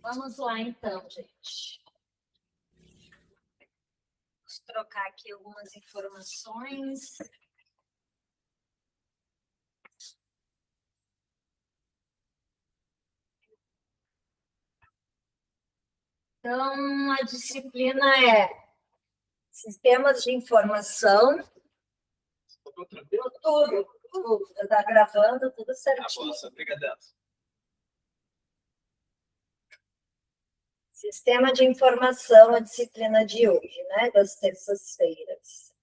Vamos lá, então, gente. Vamos trocar aqui algumas informações. Então, a disciplina é Sistemas de Informação. Tudo. Está gravando, tudo certinho. Sistema de Informação, a disciplina de hoje, né? Das terças-feiras.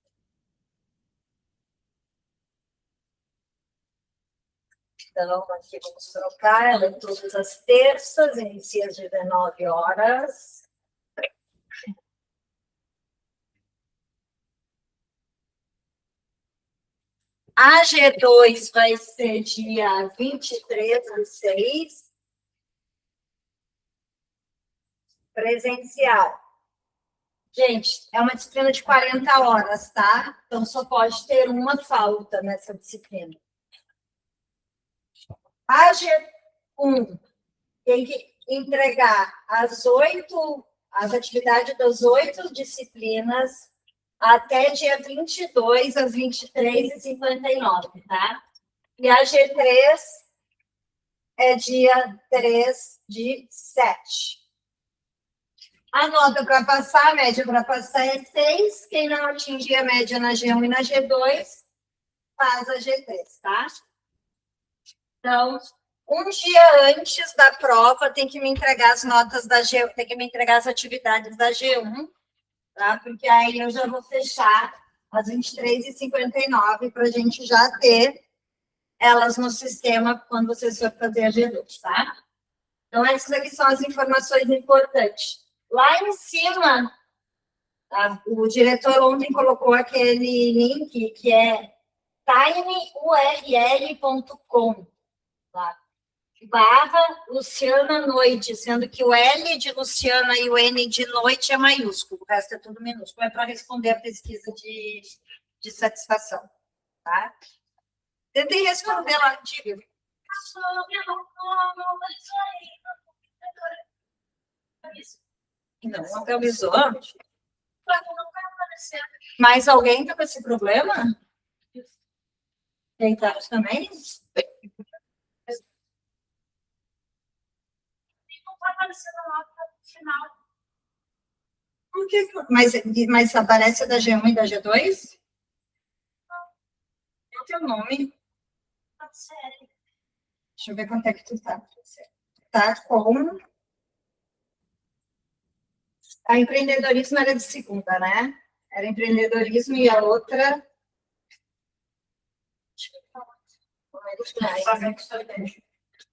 Então, aqui vamos trocar, ela é todas as terças, inicia às 19 horas. A G2 vai ser dia 23/6. Presencial. Gente, é uma disciplina de 40 horas, tá? Então, só pode ter uma falta nessa disciplina. A G1 tem que entregar as atividades das 8 disciplinas até dia 22, às 23h59, tá? E a G3 é dia 3/7. A nota para passar, a média para passar é 6. Quem não atingir a média na G1 e na G2, faz a G3, tá? Então, um dia antes da prova, tem que me entregar as notas da G1, tem que me entregar as atividades da G1, tá? Porque aí eu já vou fechar às 23h59 para a gente já ter elas no sistema quando vocês forem fazer a G2, tá? Então, essas aqui são as informações importantes. Lá em cima, o diretor ontem colocou aquele link que é tinyurl.com, tá? /Luciana Noite, sendo que o L de Luciana e o N de Noite é maiúsculo, o resto é tudo minúsculo. É para responder a pesquisa de satisfação, tá? Tentei responder lá, diga. Não atualizou? Mas alguém está com esse problema? Tentaram também? Não está aparecendo a nota final. Por que? Mas aparece a da G1 e da G2? Não. É o teu nome. Sério. Deixa eu ver quanto é que tu tá. Tá com... A empreendedorismo era de segunda, né? Era empreendedorismo e a outra...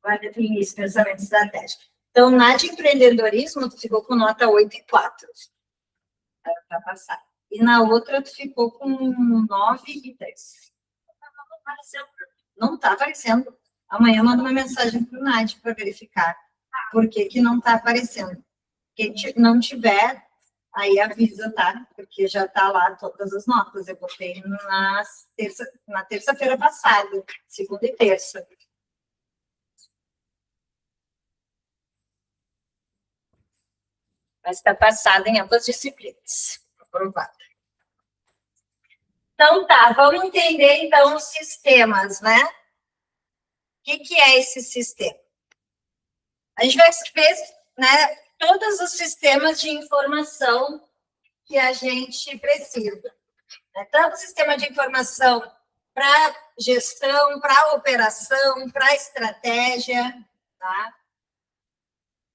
Vai definir isso, pensamento estratégico. Então, na de empreendedorismo, tu ficou com nota 8,4. Para passar. E na outra, tu ficou com 9,3. Não está aparecendo. Amanhã eu mando uma mensagem para o NAD para verificar por que não está aparecendo. Quem não tiver, aí avisa, tá? Porque já está lá todas as notas. Eu botei na terça-feira passada, segunda e terça. Mas está passada em ambas disciplinas. Aprovada. Então, tá. Vamos entender, então, os sistemas, né? O que é esse sistema? A gente vai ver, né, todos os sistemas de informação que a gente precisa. Tanto sistema de informação para gestão, para operação, para estratégia, tá?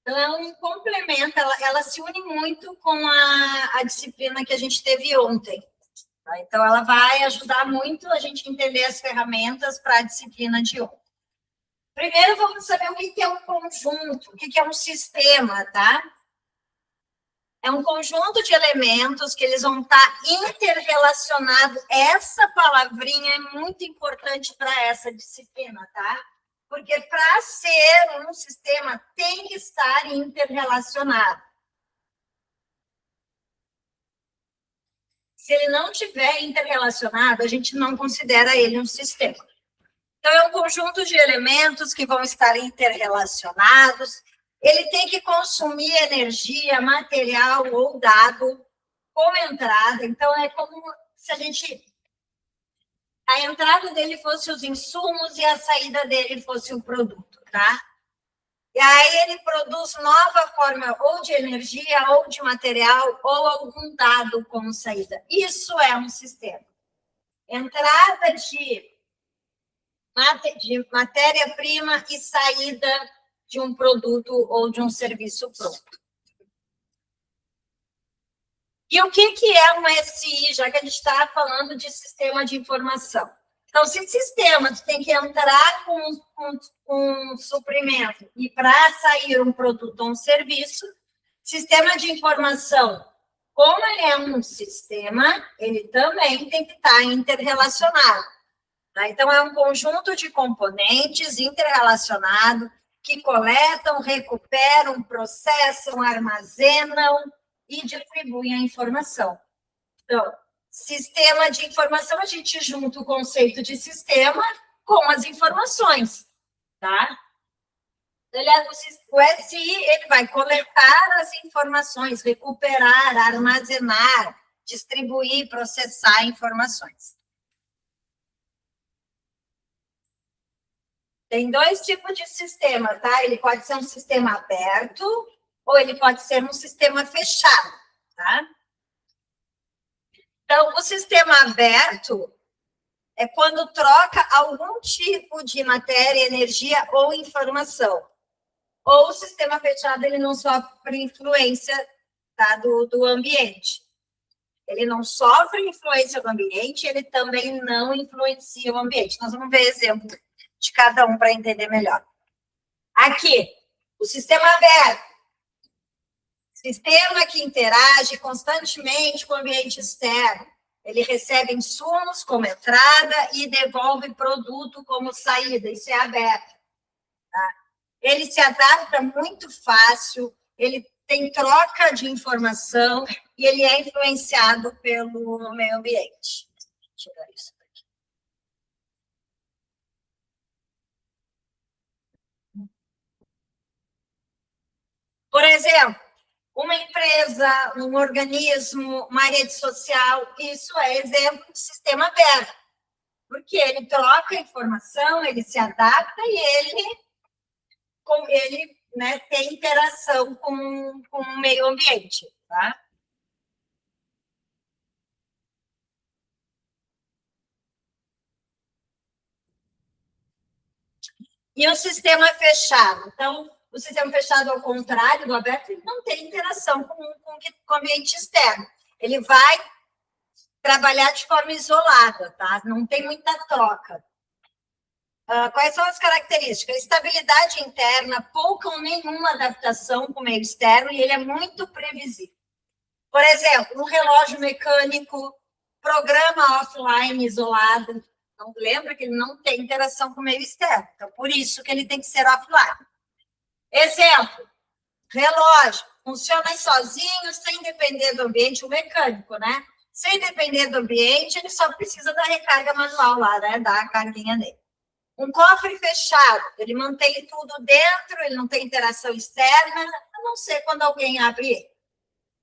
Então, ela um complementa, ela se une muito com a disciplina que a gente teve ontem. Tá? Então, ela vai ajudar muito a gente entender as ferramentas para a disciplina de ontem. Primeiro, vamos saber o que é um conjunto, o que é um sistema, tá? É um conjunto de elementos que eles vão estar interrelacionados. Essa palavrinha é muito importante para essa disciplina, tá? Porque para ser um sistema, tem que estar interrelacionado. Se ele não tiver interrelacionado, a gente não considera ele um sistema. Então, é um conjunto de elementos que vão estar interrelacionados ele tem que consumir energia, material ou dado com entrada. Então, é como se a entrada dele fosse os insumos e a saída dele fosse o produto, tá? E aí ele produz nova forma ou de energia, ou de material, ou algum dado como saída. Isso é um sistema. Entrada de matéria-prima e saída de um produto ou de um serviço pronto. E o que é um SI, já que a gente está falando de sistema de informação? Então, se o sistema tem que entrar com um suprimento e para sair um produto ou um serviço, sistema de informação, como ele é um sistema, ele também tem que estar interrelacionado. Tá? Então, é um conjunto de componentes interrelacionados que coletam, recuperam, processam, armazenam e distribuem a informação. Então, sistema de informação, a gente junta o conceito de sistema com as informações, tá? O SI, ele vai coletar as informações, recuperar, armazenar, distribuir, processar informações. Tem dois tipos de sistema, tá? Ele pode ser um sistema aberto ou ele pode ser um sistema fechado, tá? Então, o sistema aberto é quando troca algum tipo de matéria, energia ou informação. Ou o sistema fechado, ele não sofre influência, tá, do ambiente. Ele não sofre influência do ambiente, ele também não influencia o ambiente. Nós vamos ver exemplo de cada um para entender melhor. Aqui, o sistema aberto. Sistema que interage constantemente com o ambiente externo. Ele recebe insumos como entrada e devolve produto como saída. Isso é aberto. Tá? Ele se adapta muito fácil, ele tem troca de informação e ele é influenciado pelo meio ambiente. Vou tirar isso daqui. Por exemplo, uma empresa, um organismo, uma rede social, isso é exemplo de sistema aberto, porque ele troca informação, ele se adapta e ele né, tem interação com o meio ambiente, tá? E o sistema fechado? Então, o sistema fechado, ao contrário do aberto, ele não tem interação com o ambiente externo. Ele vai trabalhar de forma isolada, tá? Não tem muita troca. Quais são as características? Estabilidade interna, pouca ou nenhuma adaptação com o meio externo, e ele é muito previsível. Por exemplo, um relógio mecânico, programa offline isolado, não lembra que ele não tem interação com o meio externo, então por isso que ele tem que ser offline. Exemplo, relógio, funciona sozinho, sem depender do ambiente, o mecânico, né? Sem depender do ambiente, ele só precisa da recarga manual lá, né? Dar a carguinha nele. Um cofre fechado, ele mantém tudo dentro, ele não tem interação externa, a não ser quando alguém abre ele.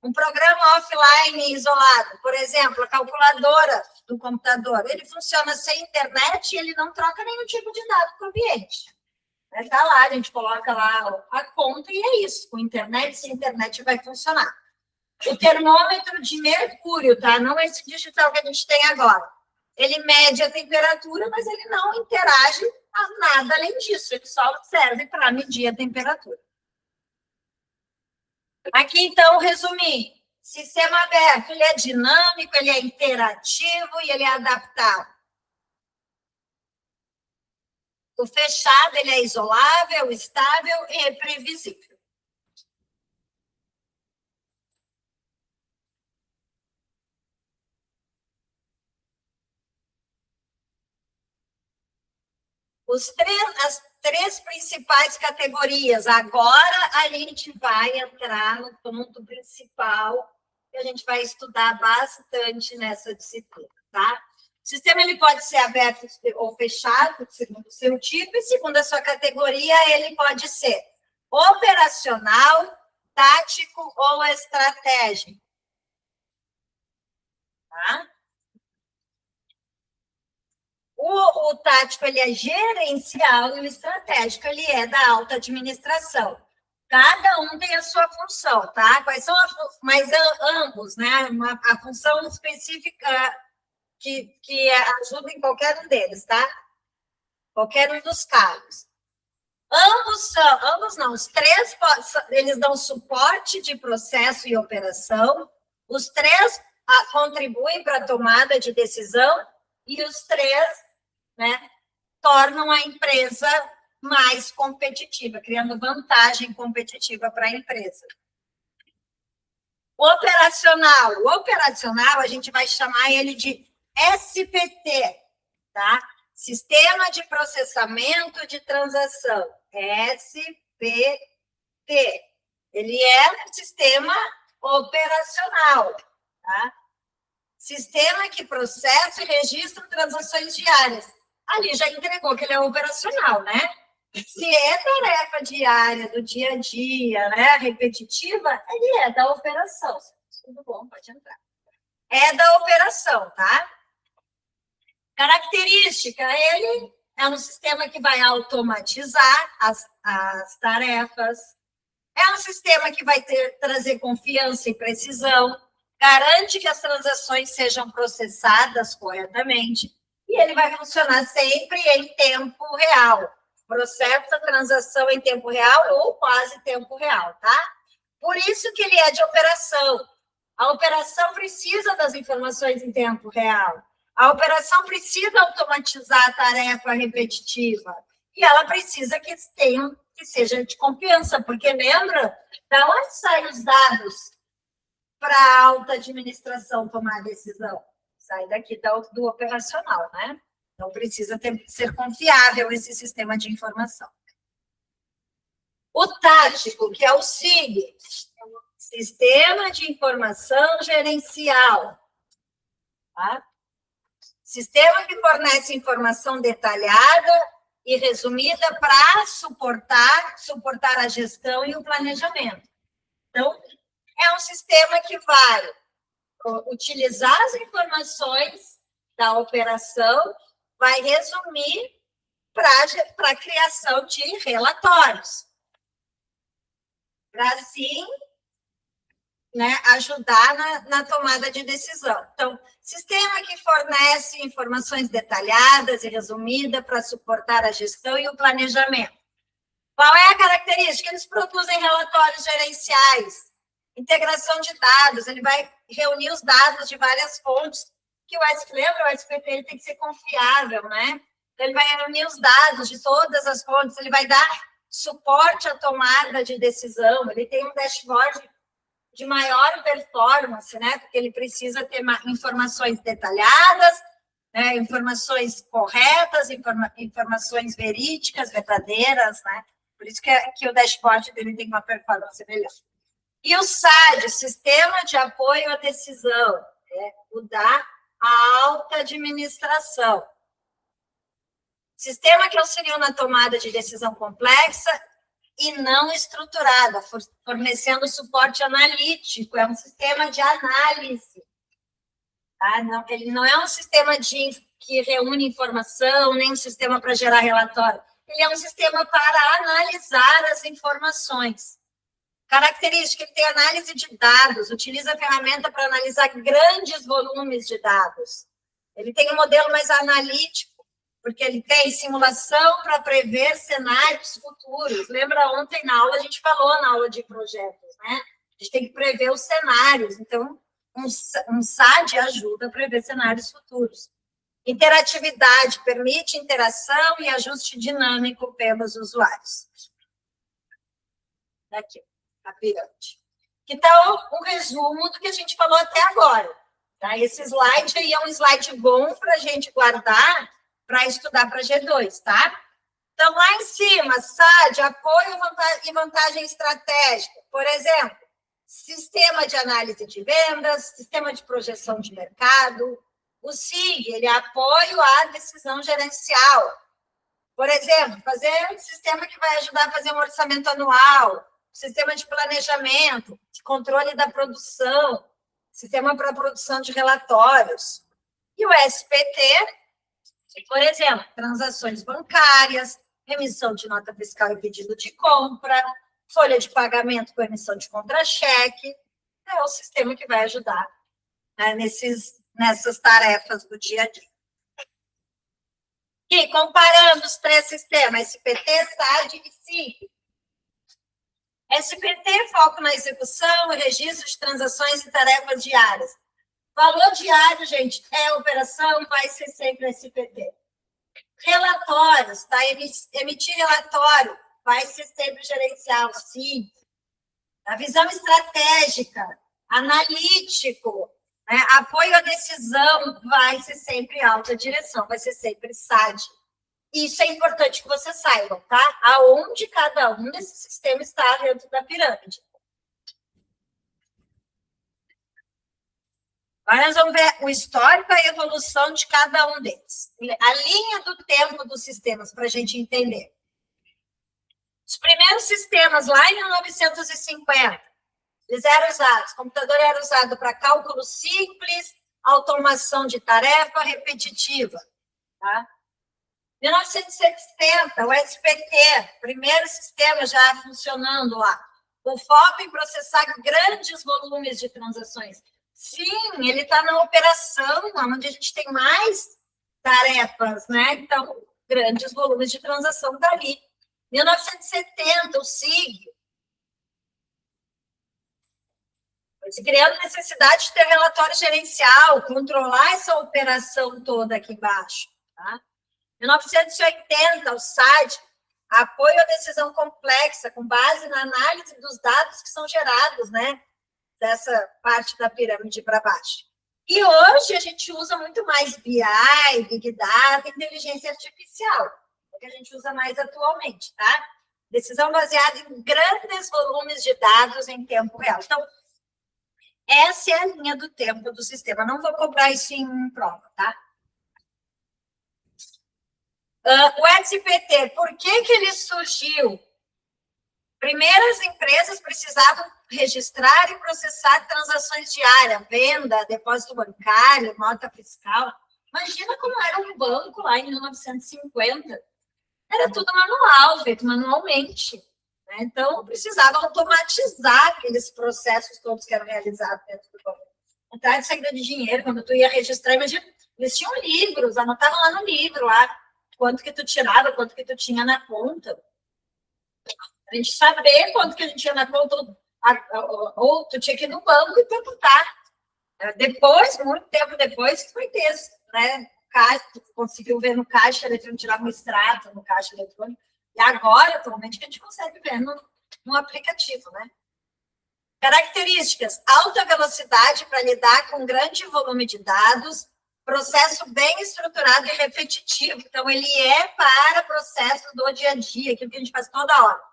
Um programa offline isolado, por exemplo, a calculadora do computador, ele funciona sem internet e ele não troca nenhum tipo de dado com o ambiente. Está lá, a gente coloca lá a conta e é isso. Com internet, sem internet vai funcionar. O termômetro de mercúrio, tá? Não esse digital que a gente tem agora. Ele mede a temperatura, mas ele não interage a nada além disso. Ele só serve para medir a temperatura. Aqui, então, resumir. Sistema aberto, ele é dinâmico, ele é interativo e ele é adaptável. O fechado, ele é isolável, estável e previsível. As três principais categorias. Agora a gente vai entrar no ponto principal que a gente vai estudar bastante nessa disciplina, tá? O sistema ele pode ser aberto ou fechado, segundo o seu tipo, e segundo a sua categoria, ele pode ser Operacional, tático ou estratégico? Tá? O tático, ele é gerencial e o estratégico, ele é da alta administração. Cada um tem a sua função, tá? Quais são mas ambos, né? A função específica que ajuda em qualquer um deles, tá? Qualquer um dos cargos. Ambos não, os três, eles dão suporte de processo e operação, os três contribuem para a tomada de decisão e os três, né, tornam a empresa mais competitiva, criando vantagem competitiva para a empresa. O operacional, a gente vai chamar ele de SPT, tá? Sistema de Processamento de Transação, SPT. Ele é um sistema operacional, tá? Sistema que processa e registra transações diárias. Ali já entregou que ele é operacional, né? Se é tarefa diária, do dia a dia, né, repetitiva, ele é da operação. Tudo bom, pode entrar. É da operação, tá? Característica, ele é um sistema que vai automatizar as tarefas, é um sistema que vai trazer confiança e precisão, garante que as transações sejam processadas corretamente, e ele vai funcionar sempre em tempo real. Processa a transação em tempo real ou quase tempo real, tá? Por isso que ele é de operação. A operação precisa das informações em tempo real. A operação precisa automatizar a tarefa repetitiva. E ela precisa que seja de confiança, porque lembra da onde saem os dados para a alta administração tomar a decisão? Sai daqui do operacional, né? Então, precisa ser confiável esse sistema de informação. O tático, que é o SIG, Sistema de Informação Gerencial. Tá? Sistema que fornece informação detalhada e resumida para suportar a gestão e o planejamento. Então, é um sistema que vai utilizar as informações da operação, vai resumir para a criação de relatórios. Para, assim, né, ajudar na tomada de decisão. Então, sistema que fornece informações detalhadas e resumidas para suportar a gestão e o planejamento. Qual é a característica? Eles produzem relatórios gerenciais, integração de dados, ele vai reunir os dados de várias fontes, que o SPT ele tem que ser confiável, né? Então, ele vai reunir os dados de todas as fontes, ele vai dar suporte à tomada de decisão, ele tem um dashboard de maior performance, né? Porque ele precisa ter informações detalhadas, né? Informações corretas, informações verídicas, verdadeiras, né? Por isso que o dashboard dele tem uma performance melhor. E o SAD, Sistema de Apoio à Decisão, o da alta administração. Sistema que auxilia na tomada de decisão complexa e não estruturada, fornecendo suporte analítico, é um sistema de análise. Tá? Não, ele não é um sistema que reúne informação, nem um sistema para gerar relatório. Ele é um sistema para analisar as informações. Característica, ele tem análise de dados, utiliza a ferramenta para analisar grandes volumes de dados. Ele tem um modelo mais analítico, porque ele tem simulação para prever cenários futuros. Lembra ontem na aula, a gente falou na aula de projetos, né? A gente tem que prever os cenários. Então, um SAD ajuda a prever cenários futuros. Interatividade, permite interação e ajuste dinâmico pelos usuários. Aqui, a pirâmide. Então, um resumo do que a gente falou até agora. Tá? Esse slide aí é um slide bom para a gente guardar para estudar para G2, tá? Então, lá em cima, SAD, apoio e vantagem estratégica. Por exemplo, sistema de análise de vendas, sistema de projeção de mercado. O SIG, ele é apoio à decisão gerencial. Por exemplo, fazer um sistema que vai ajudar a fazer um orçamento anual, sistema de planejamento, de controle da produção, sistema para produção de relatórios. E o SPT, por exemplo, transações bancárias, emissão de nota fiscal e pedido de compra, folha de pagamento com emissão de contra-cheque, é o sistema que vai ajudar, né, nessas tarefas do dia a dia. E comparando os três sistemas, SPT, SAD e SIG. SPT, foco na execução e registro de transações e tarefas diárias. Valor diário, gente, é operação, vai ser sempre SPT. Relatórios, tá? Emitir relatório, vai ser sempre gerencial, sim. A visão estratégica, analítico, né? Apoio à decisão, vai ser sempre alta direção, vai ser sempre SAD. Isso é importante que vocês saibam, tá? Aonde cada um desses sistemas está dentro da pirâmide. Agora nós vamos ver o histórico e a evolução de cada um deles. A linha do tempo dos sistemas, para a gente entender. Os primeiros sistemas, lá em 1950, eles eram usados, o computador era usado para cálculo simples, automação de tarefa repetitiva. Tá? 1970, o SPT, primeiro sistema já funcionando lá. O foco em processar grandes volumes de transações. Sim, ele está na operação, onde a gente tem mais tarefas, né? Então, grandes volumes de transação dali. 1970, o SIG. Criando necessidade de ter relatório gerencial, controlar essa operação toda aqui embaixo. Tá? 1980, o SAD, apoio à decisão complexa, com base na análise dos dados que são gerados, né? Dessa parte da pirâmide para baixo. E hoje a gente usa muito mais BI, Big Data, inteligência artificial, é o que a gente usa mais atualmente, tá? Decisão baseada em grandes volumes de dados em tempo real. Então, essa é a linha do tempo do sistema. Não vou cobrar isso em prova, tá? O SPT, por que ele surgiu? Primeiro, as empresas precisavam registrar e processar transações diárias, venda, depósito bancário, nota fiscal. Imagina como era um banco lá em 1950. Era tudo manual, feito manualmente. Né? Então, precisava automatizar aqueles processos todos que eram realizados dentro do banco. Entrada e saída de dinheiro, quando tu ia registrar, imagina, eles tinham livros, anotavam lá no livro, lá, quanto que tu tirava, quanto que tu tinha na conta. A gente saber quanto que a gente tinha na conta, ou tu tinha que ir no banco e perguntar. Depois, muito tempo depois, foi ter, né? Tu conseguiu ver no caixa eletrônico, tirar um extrato no caixa eletrônico. E agora, atualmente, a gente consegue ver no aplicativo, né? Características: alta velocidade para lidar com grande volume de dados, processo bem estruturado e repetitivo. Então, ele é para processos do dia a dia, aquilo que a gente faz toda hora.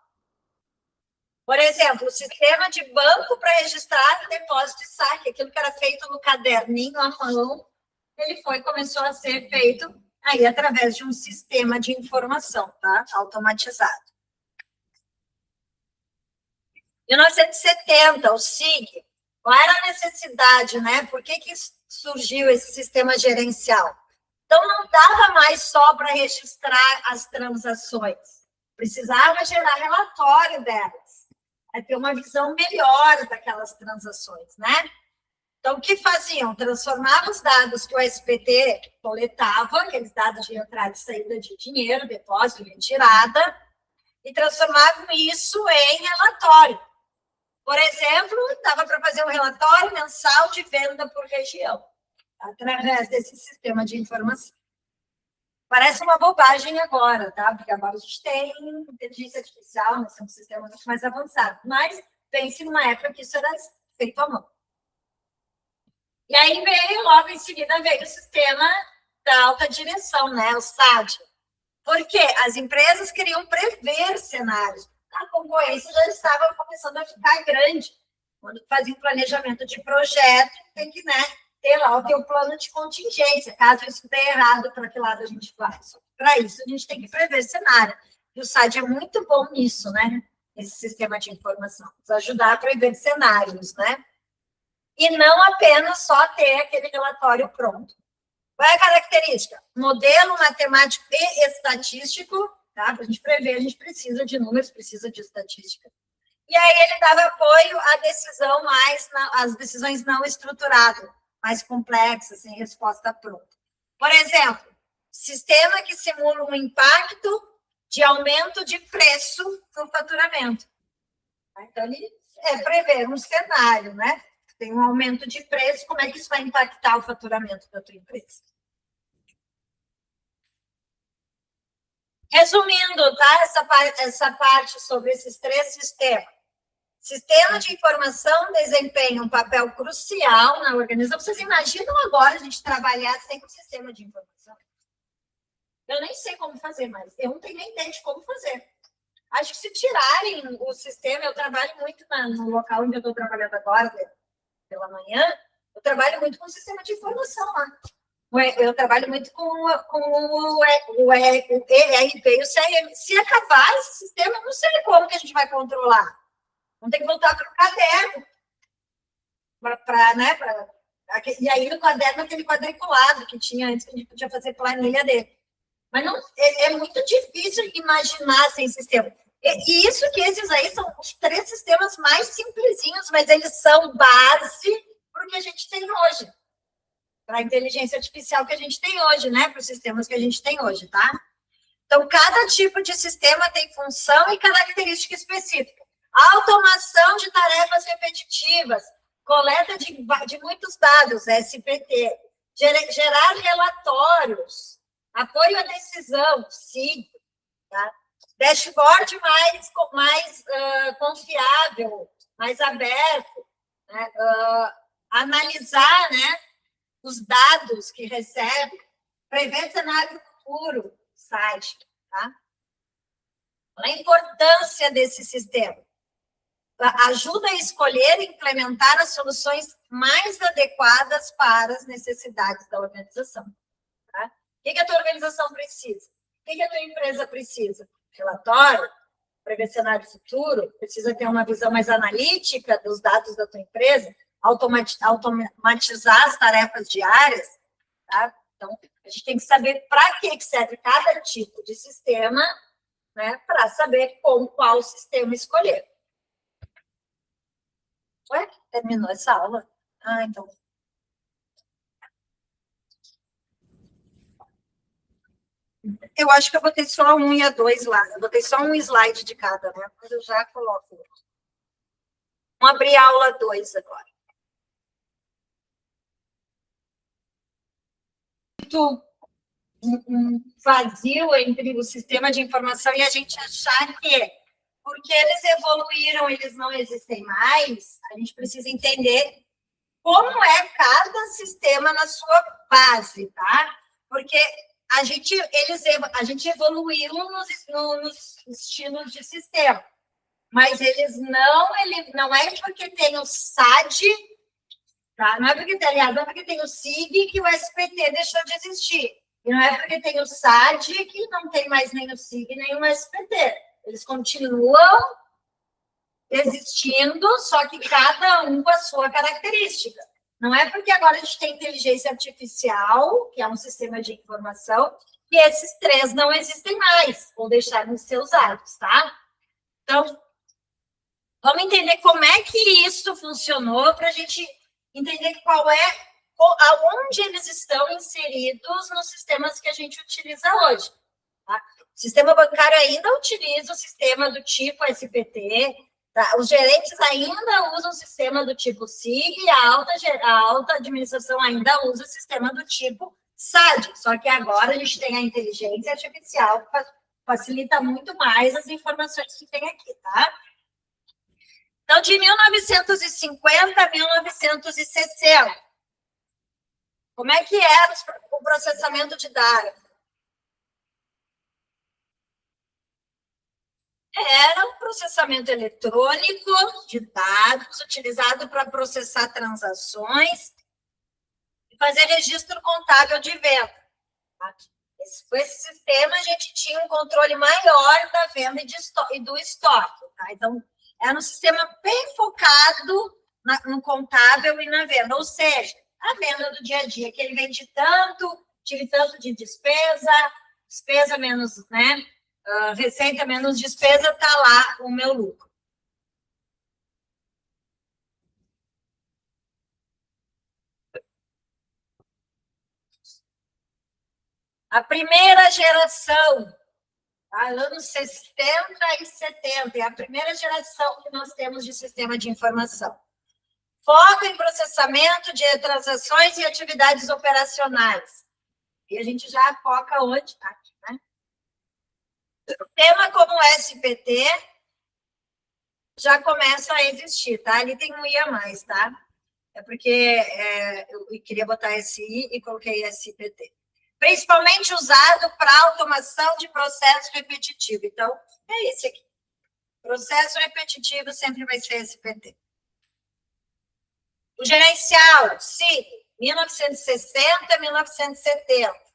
Por exemplo, o sistema de banco para registrar depósito e saque, aquilo que era feito no caderninho à mão, ele começou a ser feito aí através de um sistema de informação, tá? Automatizado. 1970, o SIG. Qual era a necessidade, né? Por que surgiu esse sistema gerencial? Então, não dava mais só para registrar as transações. Precisava gerar relatório delas. Ter uma visão melhor daquelas transações, né? Então, o que faziam? Transformavam os dados que o SPT coletava, aqueles dados de entrada e saída de dinheiro, depósito, retirada, e transformavam isso em relatório. Por exemplo, dava para fazer um relatório mensal de venda por região, através desse sistema de informação. Parece uma bobagem agora, tá? Porque agora a gente tem inteligência artificial, nós somos um sistema muito mais avançado. Mas pense numa época que isso era feito à mão. E aí logo em seguida, veio o sistema da alta direção, né? O SAD. Porque as empresas queriam prever cenários. A concorrência já estava começando a ficar grande. Quando fazia um planejamento de projeto, tem que, né, ter lá o teu plano de contingência, caso isso dê errado, para que lado a gente vai. para isso, a gente tem que prever cenário. E o SAD é muito bom nisso, né? Esse sistema de informação, nos ajudar a prever cenários, né? E não apenas só ter aquele relatório pronto. Qual é a característica? Modelo matemático e estatístico, tá? Para a gente prever, a gente precisa de números, precisa de estatística. E aí ele dava apoio à decisão às decisões não estruturadas, mais complexas, sem resposta pronta. Por exemplo, sistema que simula um impacto de aumento de preço no faturamento. Então, ele prever um cenário, né? Tem um aumento de preço, como é que isso vai impactar o faturamento da tua empresa? Resumindo, tá? Essa parte sobre esses três sistemas. Sistema de informação desempenha um papel crucial na organização. Vocês imaginam agora a gente trabalhar sem um sistema de informação? Eu nem sei como fazer, mas eu não tenho nem ideia de como fazer. Acho que se tirarem o sistema, eu trabalho muito no local onde eu estou trabalhando agora, pela manhã, eu trabalho muito com o sistema de informação lá. Eu trabalho muito com o ERP e o CRM. Se acabar esse sistema, eu não sei como que a gente vai controlar. Vamos ter que voltar para o caderno. E aí, no caderno, aquele quadriculado que tinha antes, que a gente podia fazer planilha dele. Mas não, é muito difícil imaginar sem sistema. E isso que esses aí são os três sistemas mais simplesinhos, mas eles são base para o que a gente tem hoje. Para a inteligência artificial que a gente tem hoje, né? Para os sistemas que a gente tem hoje, tá? Então, cada tipo de sistema tem função e característica específica. Automação de tarefas repetitivas, coleta de muitos dados, SPT, gerar relatórios, apoio à decisão, SIG, tá? Dashboard mais confiável, mais aberto, né? Analisar, né, os dados que recebe, prever cenário futuro, site, tá? A importância desse sistema ajuda a escolher e implementar as soluções mais adequadas para as necessidades da organização. Tá? O que a tua organização precisa? O que a tua empresa precisa? Relatório, prever cenário futuro, precisa ter uma visão mais analítica dos dados da tua empresa, automatizar as tarefas diárias, tá? Então, a gente tem que saber para que serve cada tipo de sistema, né, para saber qual sistema escolher. Ué, terminou essa aula? Ah, então. Eu acho que eu botei só 1 e a 2 lá. Eu botei só um slide de cada, né? Mas eu já coloco. Vamos abrir a aula 2 agora. Muito vazio entre o sistema de informação e a gente achar que, porque eles evoluíram, eles não existem mais, a gente precisa entender como é cada sistema na sua base, tá? Porque a gente evoluiu nos estilos de sistema, mas eles não é porque tem o SAD, tá? Não é porque tem, aliás, não é porque tem o SIG que o SPT deixou de existir. E não é porque tem o SAD que não tem mais nem o SIG nem o SPT. Eles continuam existindo, só que cada um com a sua característica. Não é porque agora a gente tem inteligência artificial, que é um sistema de informação, que esses três não existem mais, ou deixaram de ser usados, tá? Então, vamos entender como é que isso funcionou para a gente entender aonde eles estão inseridos nos sistemas que a gente utiliza hoje. Tá? O sistema bancário ainda utiliza o sistema do tipo SPT, tá? Os gerentes ainda usam o sistema do tipo SIG e a alta administração ainda usa o sistema do tipo SAD, só que agora a gente tem a inteligência artificial que facilita muito mais as informações que tem aqui, tá? Então, de 1950 a 1960, como é que era o processamento de dados? Era um processamento eletrônico de dados utilizado para processar transações e fazer registro contábil de venda. Tá? Com esse sistema, a gente tinha um controle maior da venda e do estoque. Tá? Então, era um sistema bem focado no contábil e na venda, ou seja, a venda do dia a dia, que ele vende tanto, tive tanto de despesa menos, né? Receita menos despesa, está lá o meu lucro. A primeira geração, tá? Anos 60 e 70, é a primeira geração que nós temos de sistema de informação. Foca em processamento de transações e atividades operacionais. E a gente já foca onde? Aqui, né? Tema como SPT já começa a existir, tá? Ali tem um I a mais, tá? É porque eu queria botar SI e coloquei SPT. Principalmente usado para automação de processo repetitivo. Então, é esse aqui. Processo repetitivo sempre vai ser SPT. O gerencial, SIG, 1960, 1970.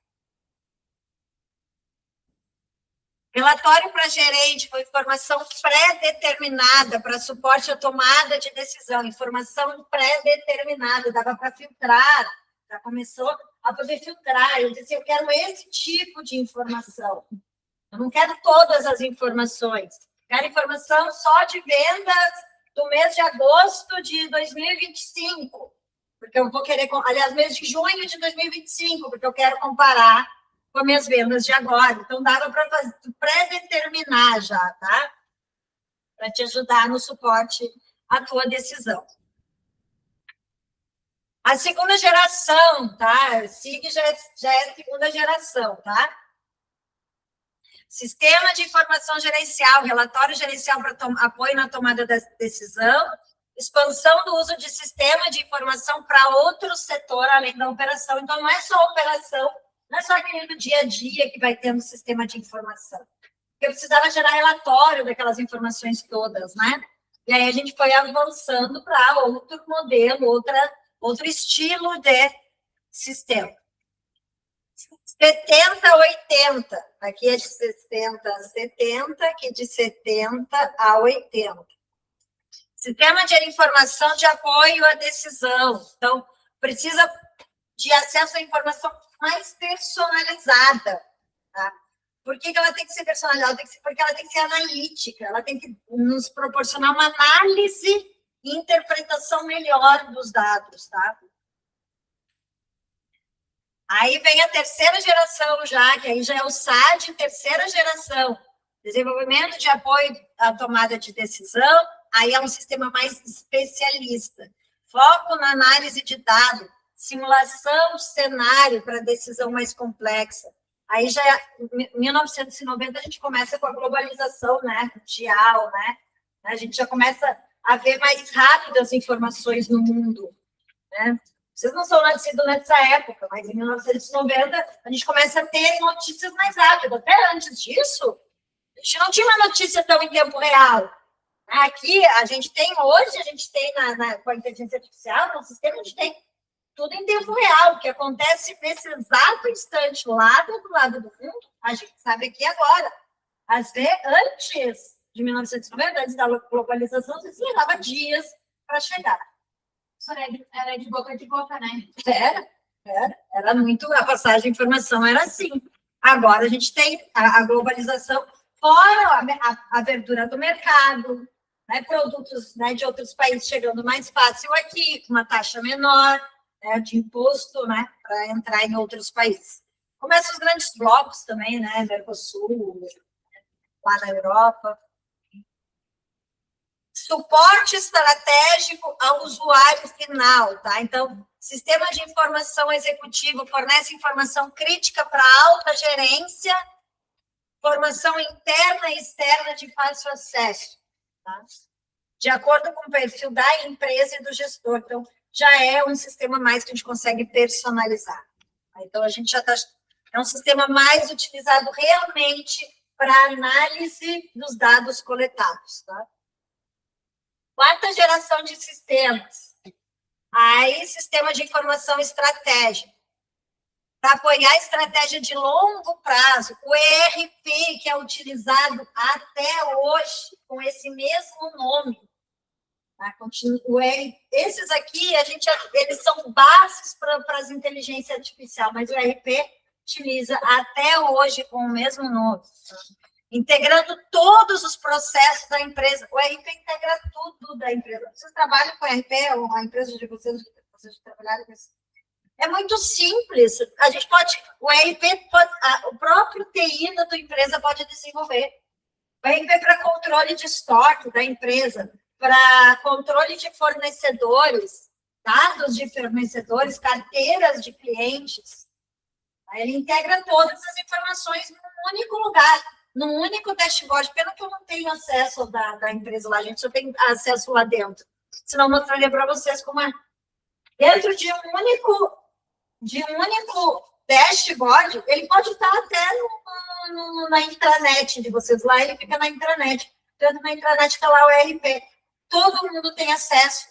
Relatório para gerente, com informação pré-determinada para suporte à tomada de decisão, informação pré-determinada, dava para filtrar, já começou a poder filtrar. Eu disse, eu quero esse tipo de informação. Eu não quero todas as informações. Quero informação só de vendas do mês de agosto de 2025, porque eu vou querer, aliás, mês de junho de 2025, porque eu quero comparar com as minhas vendas de agora. Então, dava para pré-determinar já, tá? Para te ajudar no suporte à tua decisão. A segunda geração, tá? SIG já é a segunda geração, tá? Sistema de informação gerencial, relatório gerencial para apoio na tomada da decisão, expansão do uso de sistema de informação para outro setor além da operação. Então, não é só operação, não é só aquele do dia a dia que vai ter no sistema de informação. Eu precisava gerar relatório daquelas informações todas, né? E aí a gente foi avançando para outro modelo, outro estilo de sistema. 70 a 80. Aqui é de 60 a 70, aqui de 70 a 80. Sistema de informação de apoio à decisão. Então, precisa de acesso à informação mais personalizada. Tá? Por que ela tem que ser personalizada? Porque ela tem que ser analítica, ela tem que nos proporcionar uma análise e interpretação melhor dos dados, tá? Aí vem a terceira geração já, que aí já é o SAD, terceira geração. Desenvolvimento de apoio à tomada de decisão, aí é um sistema mais especialista. Foco na análise de dados, simulação de cenário para decisão mais complexa. Aí já, em 1990, a gente começa com a globalização, né, mundial, né? A gente já começa a ver mais rápido as informações no mundo, né? Vocês não são nascidos nessa época, mas em 1990 a gente começa a ter notícias mais rápidas. Até antes disso, a gente não tinha uma notícia tão em tempo real. Aqui, a gente tem com a inteligência artificial, no sistema, a gente tem tudo em tempo real, o que acontece nesse exato instante lá do outro lado do mundo, a gente sabe aqui agora. Às vezes, antes de 1990, antes da globalização, você levava dias para chegar. Era de boca, né? Era muito, a passagem de informação era assim. Agora a gente tem a globalização, fora a abertura do mercado, né, produtos, né, de outros países chegando mais fácil aqui, com uma taxa menor, né, de imposto, né, para entrar em outros países. Começam os grandes blocos também, né, Mercosul, lá na Europa. Suporte estratégico ao usuário final, tá? Então, sistema de informação executivo fornece informação crítica para a alta gerência, formação interna e externa de fácil acesso, tá? De acordo com o perfil da empresa e do gestor. Então, já é um sistema mais que a gente consegue personalizar. Então, a gente já está... É um sistema mais utilizado realmente para análise dos dados coletados, tá? Quarta geração de sistemas. Aí, sistema de informação estratégica. para apoiar a estratégia de longo prazo, o ERP, que é utilizado até hoje, com esse mesmo nome. Tá? Esses aqui, eles são bases para as inteligências artificiais, mas o ERP utiliza até hoje com o mesmo nome. Integrando todos os processos da empresa. O ERP integra tudo da empresa. Vocês trabalham com o ERP, ou a empresa de vocês trabalharam com isso? É muito simples. A gente pode, o ERP, o próprio TI da tua empresa pode desenvolver. O ERP para controle de estoque da empresa, para controle de fornecedores, dados de fornecedores, carteiras de clientes. Ele integra todas as informações num único lugar, num único dashboard. Pena que eu não tenho acesso da empresa lá, a gente só tem acesso lá dentro. Senão eu mostraria para vocês como é. Dentro de um único dashboard, ele pode estar até na intranet de vocês lá, ele fica na intranet. Dentro da intranet está lá o ERP. Todo mundo tem acesso.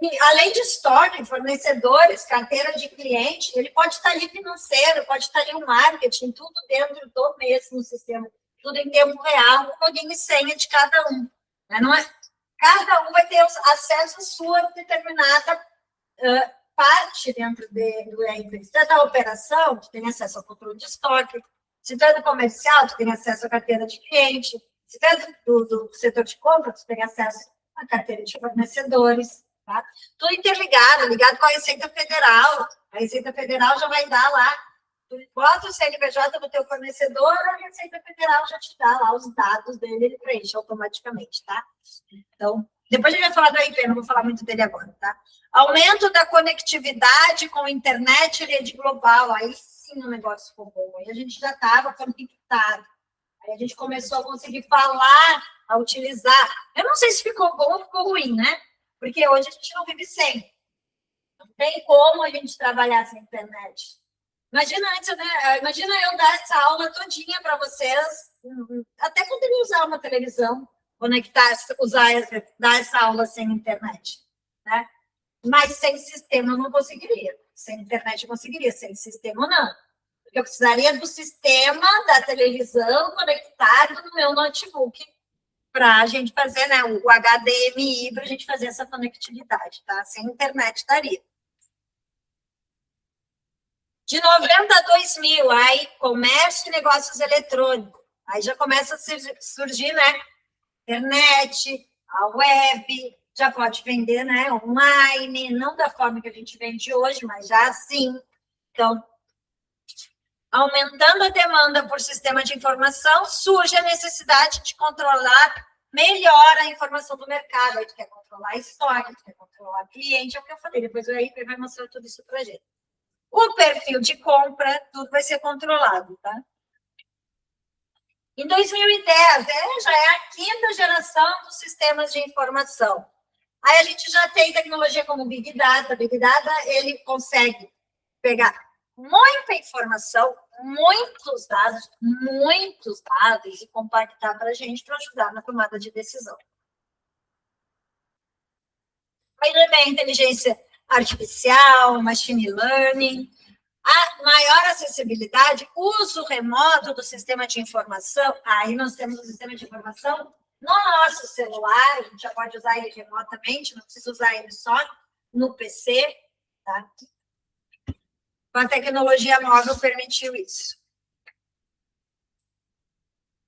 E, além de estoque, fornecedores, carteira de cliente, ele pode estar ali financeiro, pode estar ali o marketing, tudo dentro do mesmo sistema, tudo em tempo real, com login e senha de cada um. Não é? Cada um vai ter acesso à sua determinada parte dentro do ERP. Se tu é da operação, tu tem acesso ao controle de estoque. Se tu é do comercial, tu tem acesso à carteira de cliente. Se tu é do setor de compra, tu tem acesso à carteira de fornecedores. Tá? Tudo interligado, ligado com a Receita Federal. A Receita Federal já vai dar lá. Tu bota o CNPJ do teu fornecedor, a Receita Federal já te dá lá os dados dele, ele preenche automaticamente, tá? Então, depois a gente vai falar do ERP, não vou falar muito dele agora, tá? Aumento da conectividade com internet e rede global. Aí sim o negócio ficou bom. Aí a gente já estava conectado. Aí a gente começou a conseguir falar, a utilizar. Eu não sei se ficou bom ou ficou ruim, né? Porque hoje a gente não vive sem. Não tem como a gente trabalhar sem internet. Imagina antes, né? Imagina eu dar essa aula todinha para vocês, até poderia usar uma televisão, conectar, dar essa aula sem internet, né? Mas sem sistema eu não conseguiria. Sem internet eu conseguiria, sem sistema não. Eu precisaria do sistema da televisão conectado no meu notebook para a gente fazer, né, o HDMI, para a gente fazer essa conectividade, tá? Sem internet daria. De 90 a 2000, aí comércio e negócios eletrônicos. Aí já começa a surgir, né? Internet, a web, já pode vender, né? Online, não da forma que a gente vende hoje, mas já assim. Então, aumentando a demanda por sistema de informação, surge a necessidade de controlar melhor a informação do mercado. Aí tu quer controlar estoque, tu quer controlar cliente, é o que eu falei. Depois o ERP vai mostrar tudo isso para a gente. O perfil de compra, tudo vai ser controlado, tá? Em 2010, já é a quinta geração dos sistemas de informação. Aí a gente já tem tecnologia como Big Data. Big Data, ele consegue pegar muita informação, muitos dados e compactar para a gente, para ajudar na tomada de decisão. Aí também a inteligência artificial, machine learning, a maior acessibilidade, uso remoto do sistema de informação. Aí nós temos o sistema de informação no nosso celular, a gente já pode usar ele remotamente, não precisa usar ele só no PC, tá? A tecnologia móvel permitiu isso.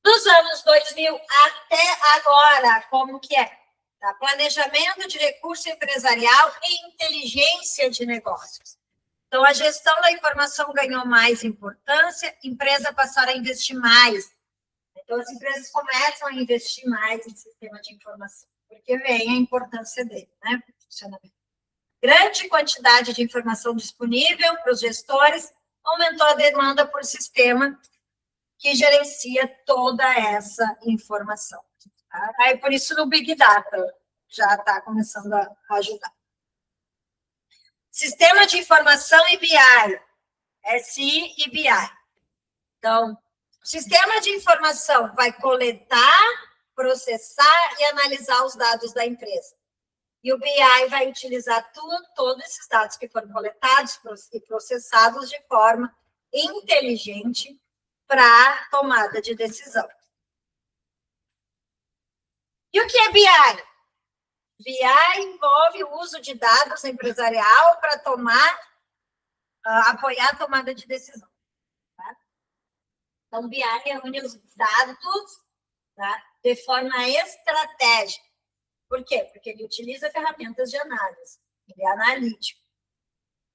Dos anos 2000 até agora, como que é? Tá? Planejamento de recurso empresarial e inteligência de negócios. Então, a gestão da informação ganhou mais importância, empresas passaram a investir mais. Então, as empresas começam a investir mais em sistema de informação, porque vem a importância dele, né? Funcionamento. Grande quantidade de informação disponível para os gestores, aumentou a demanda por sistema que gerencia toda essa informação. Tá? Aí, por isso, no Big Data já está começando a ajudar. Sistema de informação e BI, SI e BI. Então, o sistema de informação vai coletar, processar e analisar os dados da empresa. E o BI vai utilizar todos esses dados que foram coletados e processados de forma inteligente para tomada de decisão. E o que é BI? BI envolve o uso de dados empresarial para apoiar a tomada de decisão. Tá? Então, BI reúne os dados, tá, de forma estratégica. Por quê? Porque ele utiliza ferramentas de análise, ele é analítico.